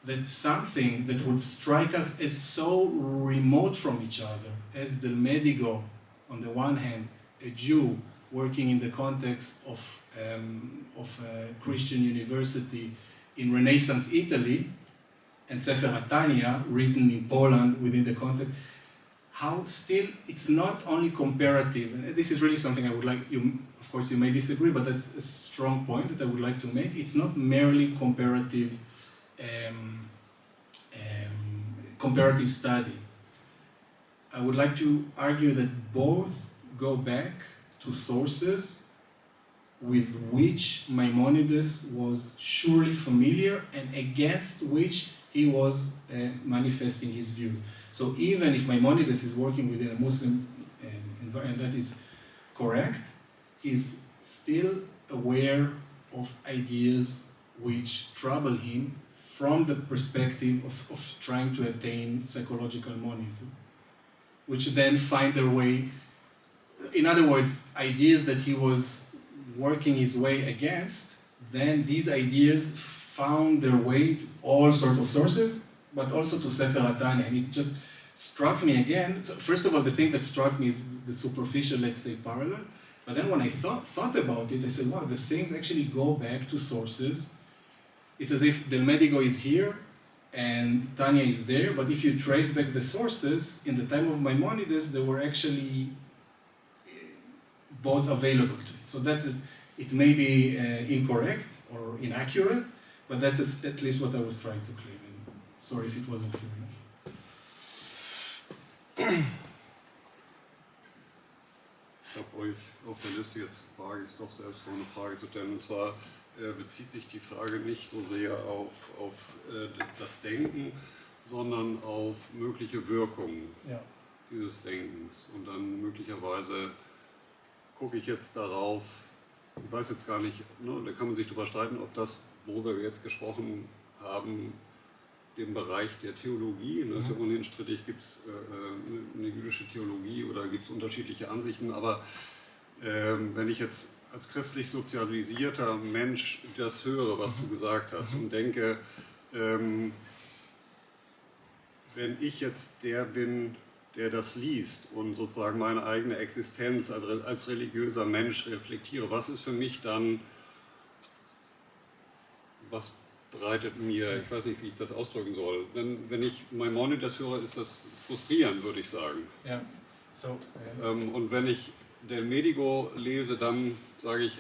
that something that would strike us as so remote from each other, as Del Medico, on the one hand, a Jew working in the context of a Christian university in Renaissance Italy, and Sefer Atania, written in Poland within the context, how still it's not only comparative, and this is really something I would like, of course you may disagree, but that's a strong point that I would like to make. It's not merely comparative study. I would like to argue that both go back to sources with which Maimonides was surely familiar and against which he was manifesting his views. So even if Maimonides is working within a Muslim environment, and that is correct, he's still aware of ideas which trouble him from the perspective of trying to attain psychological monism, which then find their way, in other words, ideas that he was working his way against, then these ideas found their way to all sorts of sources, but also to Sefer Atania. And it just struck me again. So first of all, the thing that struck me is the superficial, let's say, parallel. But then when I thought about it, I said, wow, the things actually go back to sources. It's as if Del Medico is here and Tanya is there, but if you trace back the sources, in the time of Maimonides, they were actually both available to you. So that's it. It may be incorrect or inaccurate, but that's at least what I was trying to claim. And sorry if it wasn't clear enough. Ich habe euch auf der Liste, jetzt wage ich es doch selbst, so eine Frage zu stellen. Und zwar bezieht sich die Frage nicht so sehr auf das Denken, sondern auf mögliche Wirkungen dieses Denkens. Und dann möglicherweise gucke ich jetzt darauf, ich weiß jetzt gar nicht, ne, da kann man sich darüber streiten, ob das, worüber wir jetzt gesprochen haben, dem Bereich der Theologie, das ist ja ohnehin strittig, gibt es eine jüdische Theologie oder gibt es unterschiedliche Ansichten, aber wenn ich jetzt als christlich sozialisierter Mensch das höre, was du gesagt hast, und denke, wenn ich jetzt der bin, der das liest und sozusagen meine eigene Existenz als religiöser Mensch reflektiere, was ist für mich dann was bereitet mir, ich weiß nicht, wie ich das ausdrücken soll. Wenn ich Maimonides höre, ist das frustrierend, würde ich sagen. Yeah. So. Und wenn ich Del Medico lese, dann sage ich,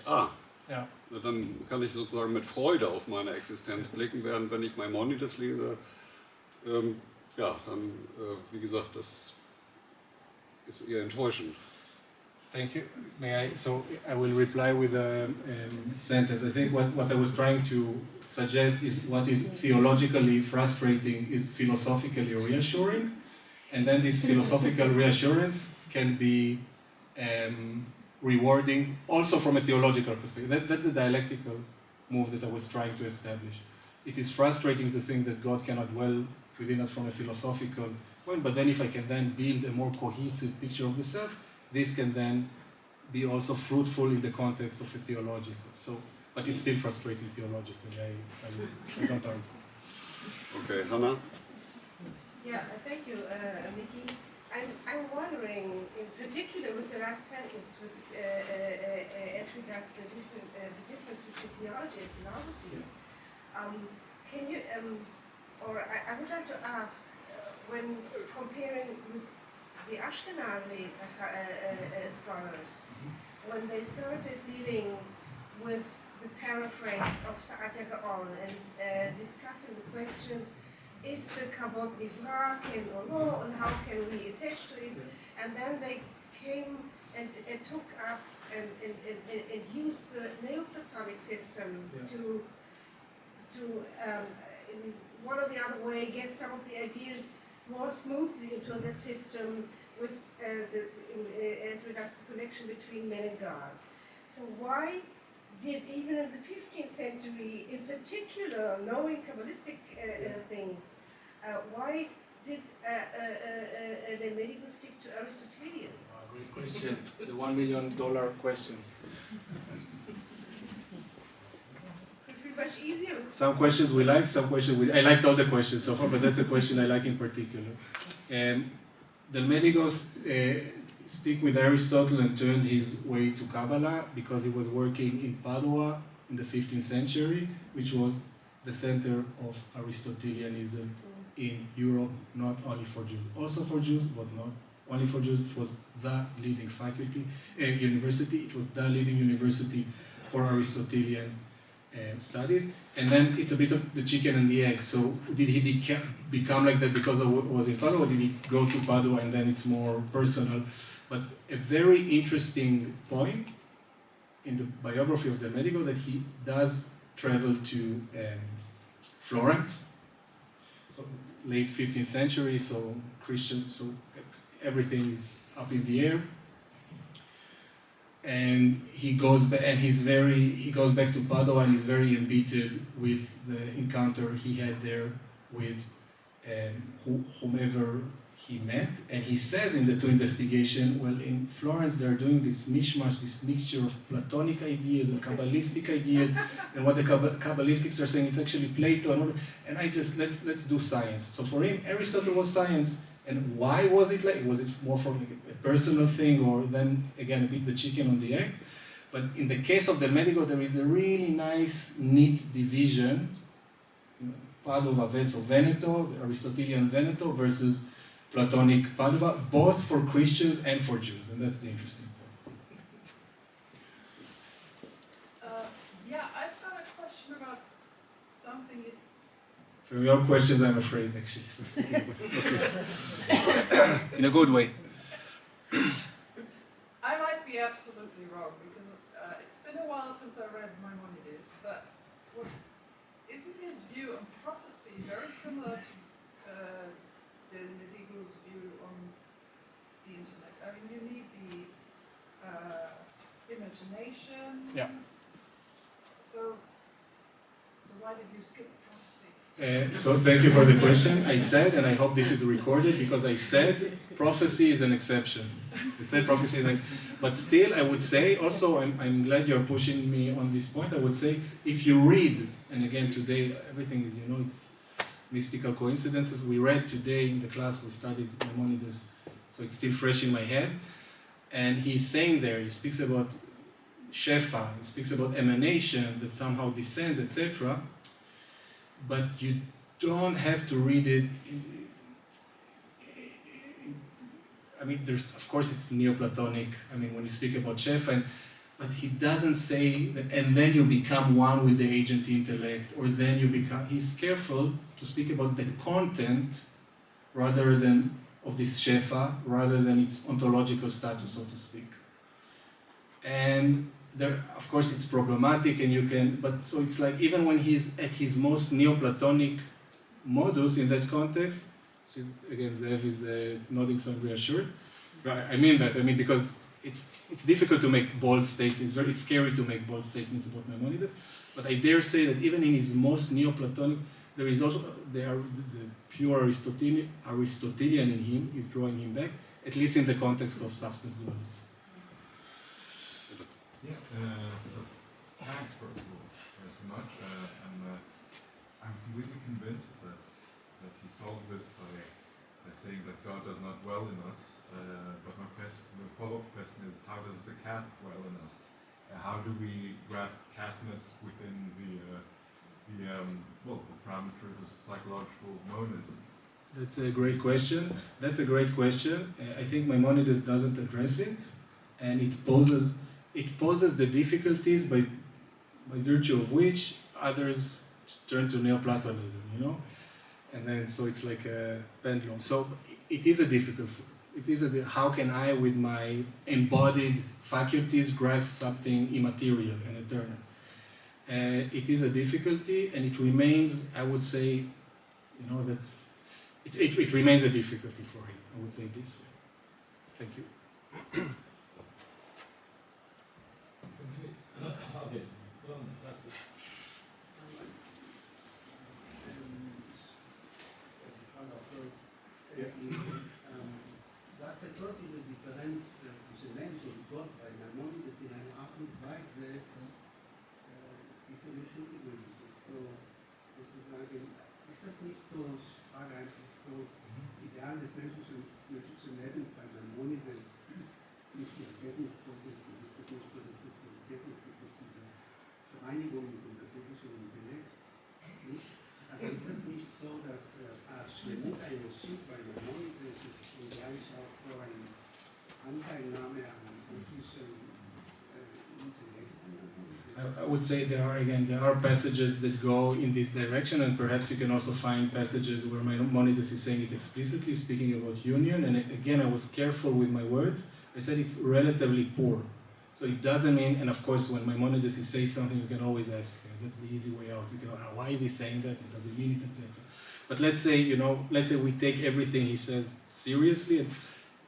Yeah. dann kann ich sozusagen mit Freude auf meine Existenz blicken, während wenn ich Maimonides lese, dann, wie gesagt, das ist eher enttäuschend. Thank you. May I? So I will reply with a sentence. I think what I was trying to suggest is what is theologically frustrating is philosophically reassuring, and then this philosophical reassurance can be rewarding also from a theological perspective. That's the dialectical move that I was trying to establish. It is frustrating to think that God cannot dwell within us from a philosophical point, but then if I can then build a more cohesive picture of the self, this can then be also fruitful in the context of a theological. So, but it's still frustrating theologically. I don't argue. Okay, Hannah? Yeah, thank you, Mickey. I'm wondering, in particular with the last sentence, with, as regards the difference between theology and philosophy, can you, I would like to ask, when comparing with the Ashkenazi scholars, when they started dealing with the paraphrase of Sa'at Gaon and discussing the questions, is the Kavod Nivra, ken or no, and how can we attach to it? And then they came and took up and used the Neoplatonic system to in one or the other way, get some of the ideas more smoothly into the system with as regards the connection between man and God. So why did, even in the 15th century, in particular, knowing Kabbalistic things, why did the Medical stick to Aristotelian? Great question. The $1 million question. Much easier. Some questions we like, some questions I liked all the questions so far, but that's a question I like in particular. Del Medico stick with Aristotle and turned his way to Kabbalah because he was working in Padua in the 15th century, which was the center of Aristotelianism in Europe, not only for Jews, also for Jews, but not only for Jews. It was the leading university. It was the leading university for Aristotelian studies, and then it's a bit of the chicken and the egg. So did he become like that because of what was in Padua, or did he go to Padua and then it's more personal? But a very interesting point in the biography of Del Medico that he does travel to Florence, so late 15th century, so Christian, so everything is up in the air. And he goes back to Padua and he's very embittered with the encounter he had there with whomever he met. And he says in the two investigation, well, in Florence they're doing this mishmash, this mixture of Platonic ideas and Kabbalistic ideas, and what the Kabbalistics are saying, it's actually Plato, and I just, let's do science. So for him, Aristotle was science. And why was it like? Was it more from a personal thing, or then again a bit the chicken on the egg? But in the case of Del Medico, there is a really nice, neat division: Padua versus Veneto, the Aristotelian Veneto versus Platonic Padua, both for Christians and for Jews, and that's the interesting point. I've got a question about something. From your questions, I'm afraid, actually. In a good way. I might be absolutely wrong because it's been a while since I read Maimonides, but isn't his view on prophecy very similar to Del Medico's view on the intellect? I mean, you need the imagination. Yeah. So why did you skip prophecy? So thank you for the question. I said, and I hope this is recorded, because I said prophecy is an exception. I said prophecy is an exception. But still, I would say, also, I'm glad you're pushing me on this point, I would say, if you read, and again today, everything is, it's mystical coincidences. We read today in the class, we studied Maimonides, so it's still fresh in my head. And he's saying there, he speaks about Shefa, he speaks about emanation that somehow descends, etc. but you don't have to read it. I mean, there's, of course, it's Neoplatonic. I mean, when you speak about Shefa, but he doesn't say that, and then you become one with the agent intellect, or then you become. He's careful to speak about the content rather than of this Shefa, rather than its ontological status, so to speak. And there, of course, it's problematic, and you can. But so it's like even when he's at his most Neoplatonic modus in that context. See, again, Zev is nodding, so I'm reassured. I mean that. I mean because it's difficult to make bold statements. It's scary to make bold statements about Maimonides. But I dare say that even in his most Neoplatonic, there is also the pure Aristotelian in him is drawing him back, at least in the context of substance dualism. Yeah. So thanks first of all very so much, and I'm completely convinced that he solves this by saying that God does not dwell in us. But the follow-up question is, how does the cat dwell in us? How do we grasp catness within the parameters of psychological monism? That's a great question. I think Maimonides doesn't address it, and it poses the difficulties by virtue of which others turn to Neoplatonism, you know? And then, so it's like a pendulum. So it is a difficult, how can I, with my embodied faculties, grasp something immaterial and eternal? It is a difficulty, and it remains, I would say, it remains a difficulty for him, I would say this way. Thank you. Okay. Was bedeutet diese Differenz zwischen Mensch und Gott bei Maimonides in einer Art und Weise, die für mich ungewöhnlich ist? So, sozusagen, ist das nicht so, ich frage einfach so, Ideal des menschlichen Lebens bei Maimonides nicht die Erkenntnis Gottes? Ist es nicht so, dass durch die Erkenntnis gibt es diese Vereinigung mit dem biblischen Intellekt? Nicht? Also ist es nicht so, dass Schlemut eine Schiff bei Maimonides ist und gleich auch so eine Anteilnahme an biblischen Intellekt? I would say there are passages that go in this direction, and perhaps you can also find passages where Maimonides is saying it explicitly, speaking about union. And again, I was careful with my words. I said it's relatively poor. So it doesn't mean, and of course, when Maimonides says something, you can always ask. That's the easy way out. You can, why is he saying that? Does he mean it, etc. But let's say we take everything he says seriously, and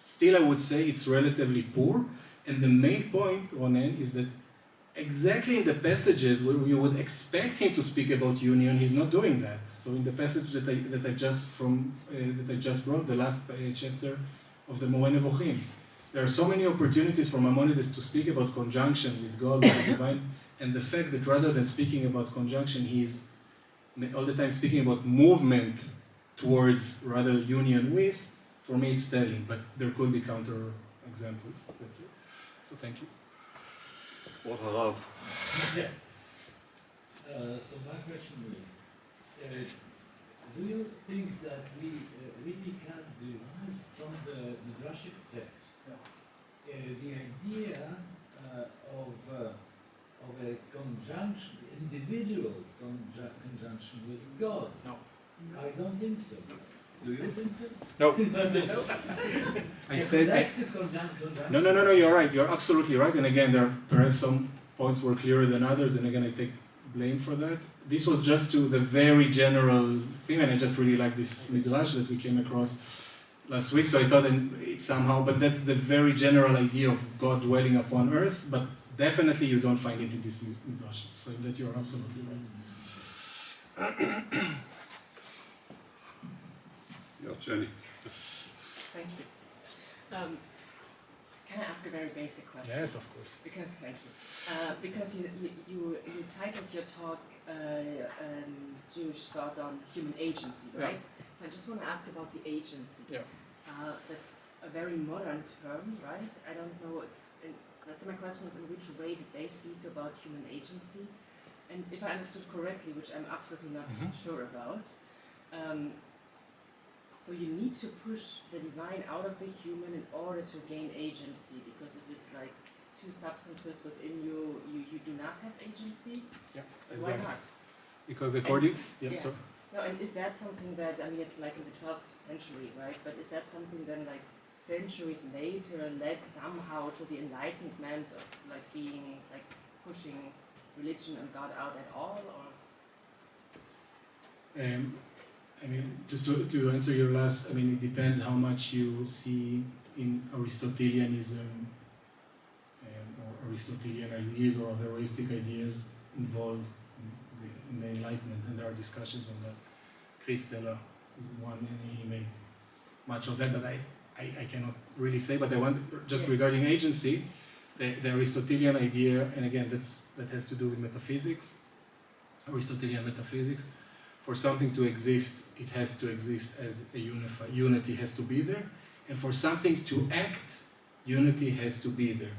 still I would say it's relatively poor. And the main point, Ronen, is that exactly in the passages where you would expect him to speak about union, he's not doing that. So in the passage that I just brought, the last chapter of the Moreh Nevuchim, there are so many opportunities for Maimonides to speak about conjunction with God, with the divine, and the fact that rather than speaking about conjunction, he's all the time speaking about movement towards rather union with, for me it's telling, but there could be counter examples. That's it. So thank you. Wort herauf. Yeah. So my question is, do you think that we really can derive from the Midrashic text the idea of a conjunction, individual conjunction with God? No. I don't think so. Do you think so? No. I said collective conjunction. No, you're right. You're absolutely right. And again, there are perhaps some points were clearer than others, and again, I take blame for that. This was just to the very general thing, and I just really like this midrash that we came across last week, so I thought it's somehow, but that's the very general idea of God dwelling upon earth, but definitely you don't find it in this midrash, so that you're absolutely right. Ja, Jenny. Thank you. Can I ask a very basic question? Yes, of course. Because you titled your talk Jewish thought on human agency, right? Yeah. So I just want to ask about the agency. Yeah. That's a very modern term, right? I don't know so my question is, in which way did they speak about human agency? and if I understood correctly, which I'm absolutely not sure about, so you need to push the divine out of the human in order to gain agency, because if it's like two substances within you, you do not have agency? Yeah, Why not? Because according, Yeah. No, and is that something that, I mean, it's like in the 12th century, right? But is that something then like centuries later led somehow to the enlightenment of like being, like pushing religion and God out at all, or? I mean, just to answer your last, I mean, it depends how much you see in Aristotelianism or Aristotelian ideas or Averroistic ideas involved in the Enlightenment, and there are discussions on that. Christeller is one, and he made much of that, but I cannot really say. But I want, just regarding agency, the Aristotelian idea, and again, that has to do with metaphysics, Aristotelian metaphysics. For something to exist, it has to exist as a unified, unity has to be there, and for something to act, unity has to be there.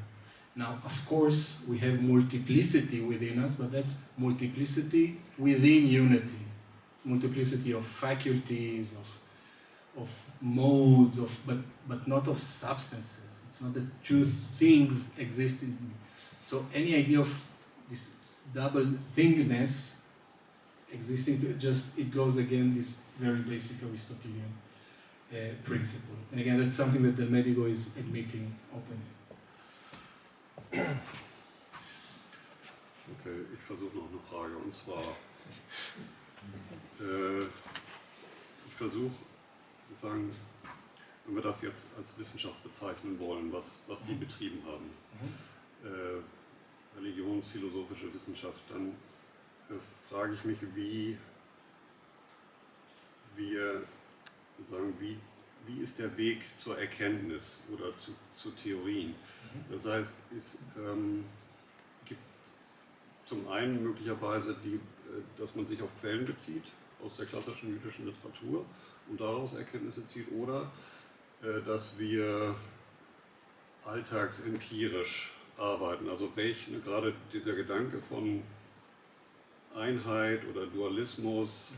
Now, of course, we have multiplicity within us, but that's multiplicity within unity. It's multiplicity of faculties, of modes, but not of substances. It's not that two things exist in me. So any idea of this double thingness existing, it goes again this very basic Aristotelian principle. And again, that's something that the Medigo is admitting openly. Okay, ich versuche noch eine Frage, und zwar, ich versuche sozusagen, wenn wir das jetzt als Wissenschaft bezeichnen wollen, was die betrieben haben, religionsphilosophische Wissenschaft, dann frage ich mich, wie ist der Weg zur Erkenntnis oder zu Theorien? Das heißt, es gibt zum einen möglicherweise dass man sich auf Quellen bezieht aus der klassischen jüdischen Literatur und daraus Erkenntnisse zieht, oder dass wir alltagsempirisch arbeiten. Also gerade dieser Gedanke von Einheit oder Dualismus,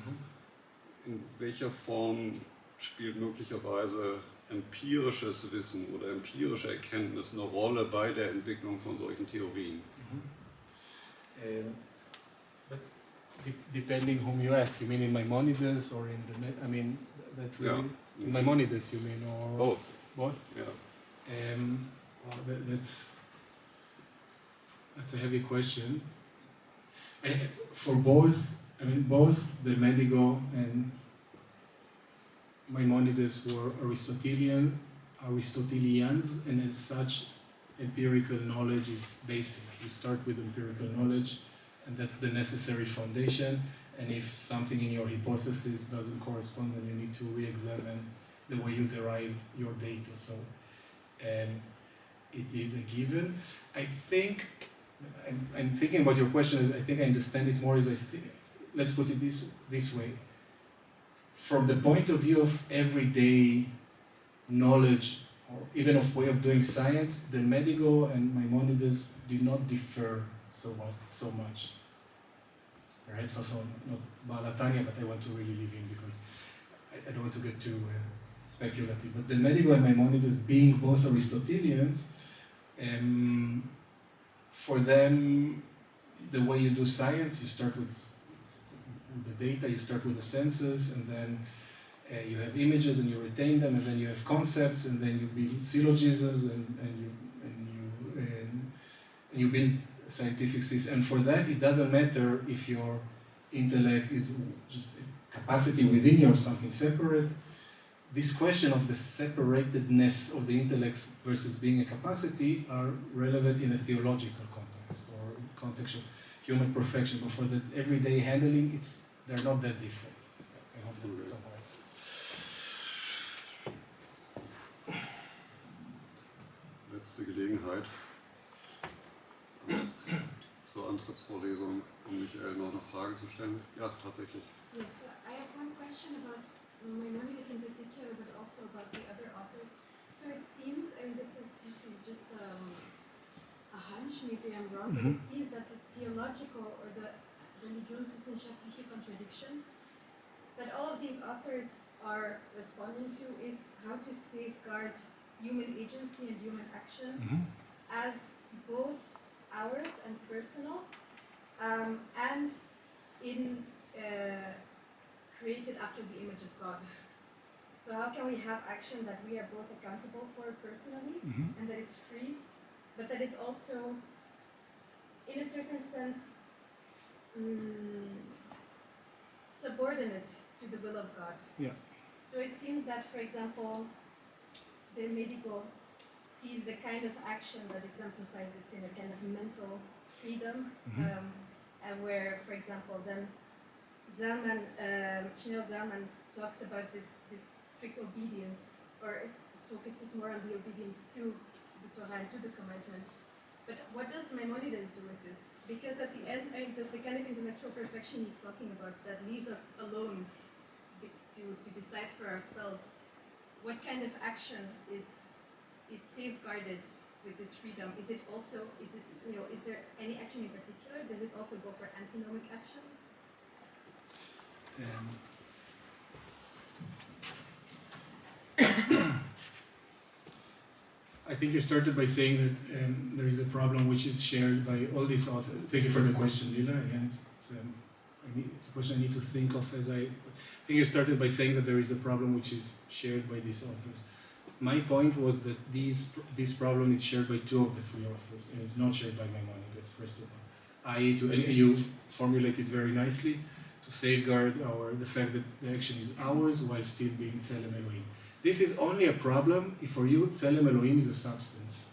in welcher Form spielt möglicherweise empirisches Wissen oder empirische Erkenntnis eine Rolle bei der Entwicklung von solchen Theorien? But depending whom you ask, you mean in Maimonides or in I mean, that really, in Maimonides you mean, or both? Both? Yeah. Well, that's a heavy question. For both, I mean, both the Medigo and Maimonides were Aristotelians, and as such, empirical knowledge is basic. You start with empirical knowledge, and that's the necessary foundation. And if something in your hypothesis doesn't correspond, then you need to re-examine the way you derived your data. So, it is a given. I think, I'm thinking about your question, I think I understand it more as let's put it this way. From the point of view of everyday knowledge, or even of way of doing science, the Medigo and Maimonides did not differ so much. Perhaps also not Balatanya, but I want to really leave in because I don't want to get too speculative. But the Medigo and Maimonides, being both Aristotelians, for them, the way you do science, you start with the data, you start with the senses, and then you have images and you retain them, and then you have concepts, and then you build syllogisms, and you build scientific systems. And for that, it doesn't matter if your intellect is just a capacity within you or something separate. This question of the separatedness of the intellect versus being a capacity are relevant in a theological context or context of human perfection. But for the everyday handling, they're not that different. I hope that somehow. Letzte Gelegenheit zur Antrittsvorlesung, Michael noch eine Frage zu stellen. Ja, tatsächlich. Yes, I have one question about Maimonides in particular, but also about the other authors. So it seems, and this is just a hunch, maybe I'm wrong, but it seems that the theological or the wissenschaftliche contradiction that all of these authors are responding to is how to safeguard human agency and human action as both ours and personal, and in created after the image of God. So how can we have action that we are both accountable for personally, and that is free, but that is also, in a certain sense, subordinate to the will of God. Yeah. So it seems that, for example, the medical sees the kind of action that exemplifies this in a kind of mental freedom, and where, for example, then Chanel Zalman talks about this strict obedience, or focuses more on the obedience to the Torah and to the commandments. But what does Maimonides do with this? Because at the end, the kind of intellectual perfection he's talking about that leaves us alone to decide for ourselves what kind of action is safeguarded with this freedom. Is there any action in particular? Does it also go for antinomic action? I think you started by saying that there is a problem which is shared by all these authors. Thank you for the question, Lila. Again, it's a question I need to think of as I think you started by saying that there is a problem which is shared by these authors. My point was that this problem is shared by two of the three authors, and it's not shared by Maimonides, first of all. You formulated very nicely to safeguard the fact that the action is ours while still being Tselem Elohim. This is only a problem if for you Tselem Elohim is a substance.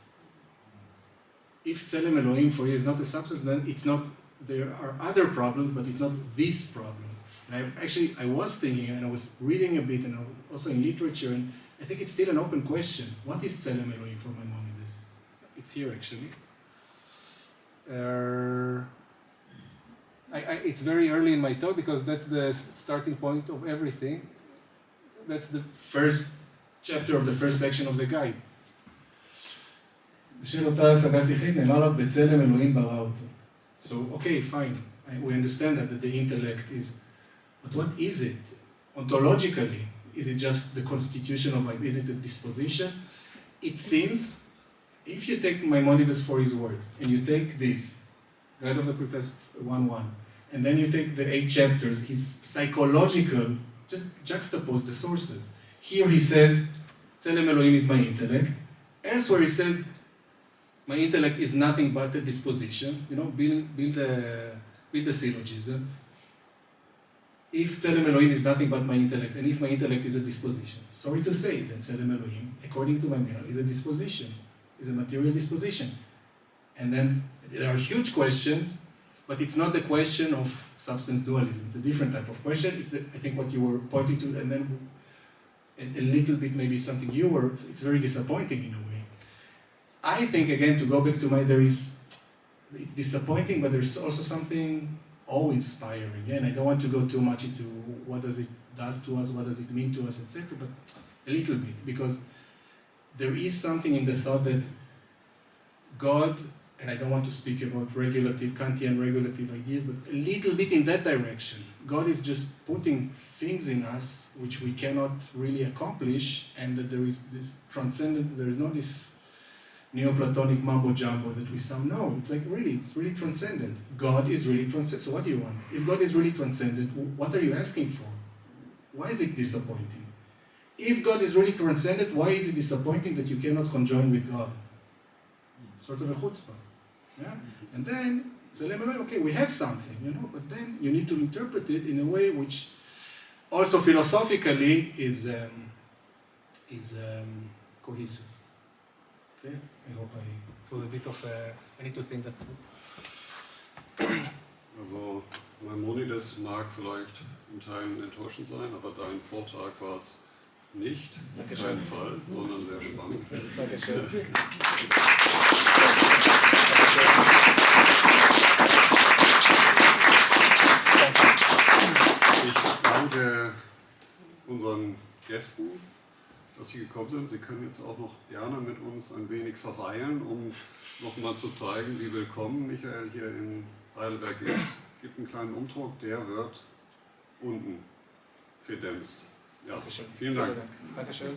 If Tselem Elohim for you is not a substance, then it's not. There are other problems, but it's not this problem. And I was thinking, and I was reading a bit, and also in literature, and I think it's still an open question. What is Tselem Elohim for Maimonides? It's here actually. It's very early in my talk because that's the starting point of everything. That's the first chapter of the first section of the guide. So, okay, fine. We understand that the intellect is, but what is it? Ontologically, is it just the constitution of life? Is it a disposition? It seems, if you take Maimonides for his word, and you take this, Guide of the Preplaced 1:1, and then you take the 8 chapters, his psychological, just juxtapose the sources. Here he says, Tselem Elohim is my intellect. Elsewhere he says, my intellect is nothing but a disposition. Build a syllogism. If Tselem Elohim is nothing but my intellect, and if my intellect is a disposition, sorry to say, then Tselem Elohim, according to Maimonides, is a disposition, is a material disposition. And then there are huge questions, but it's not the question of substance dualism. It's a different type of question. It's I think what you were pointing to, and then a little bit maybe something you were. It's very disappointing in a way. I think again to go back to it's disappointing, but there's also something awe-inspiring. And I don't want to go too much into what does it does to us, what does it mean to us, etc. But a little bit, because there is something in the thought that God, and I don't want to speak about Kantian regulative ideas, but a little bit in that direction. God is just putting things in us which we cannot really accomplish, and that there is this transcendent, there is not this Neoplatonic mumbo jumbo that we no, it's really transcendent. God is really transcendent. So what do you want? If God is really transcendent, what are you asking for? Why is it disappointing? If God is really transcendent, why is it disappointing that you cannot conjoin with God? Sort of a chutzpah. Yeah? And then, okay, we have something, but then you need to interpret it in a way which also philosophically is cohesive. Okay? I hope it was a bit of I need to think that through. Also, Maimonides mag vielleicht in Teilen enttäuschend sein, aber dein Vortrag war es nicht, auf keinen Fall, sondern sehr spannend. Dankeschön. Ich danke unseren Gästen, dass Sie gekommen sind. Sie können jetzt auch noch gerne mit uns ein wenig verweilen, um nochmal zu zeigen, wie willkommen Michael hier in Heidelberg ist. gibt einen kleinen Umdruck, der wird unten gedämpft. Ja, Dankeschön. vielen Dank. Dankeschön.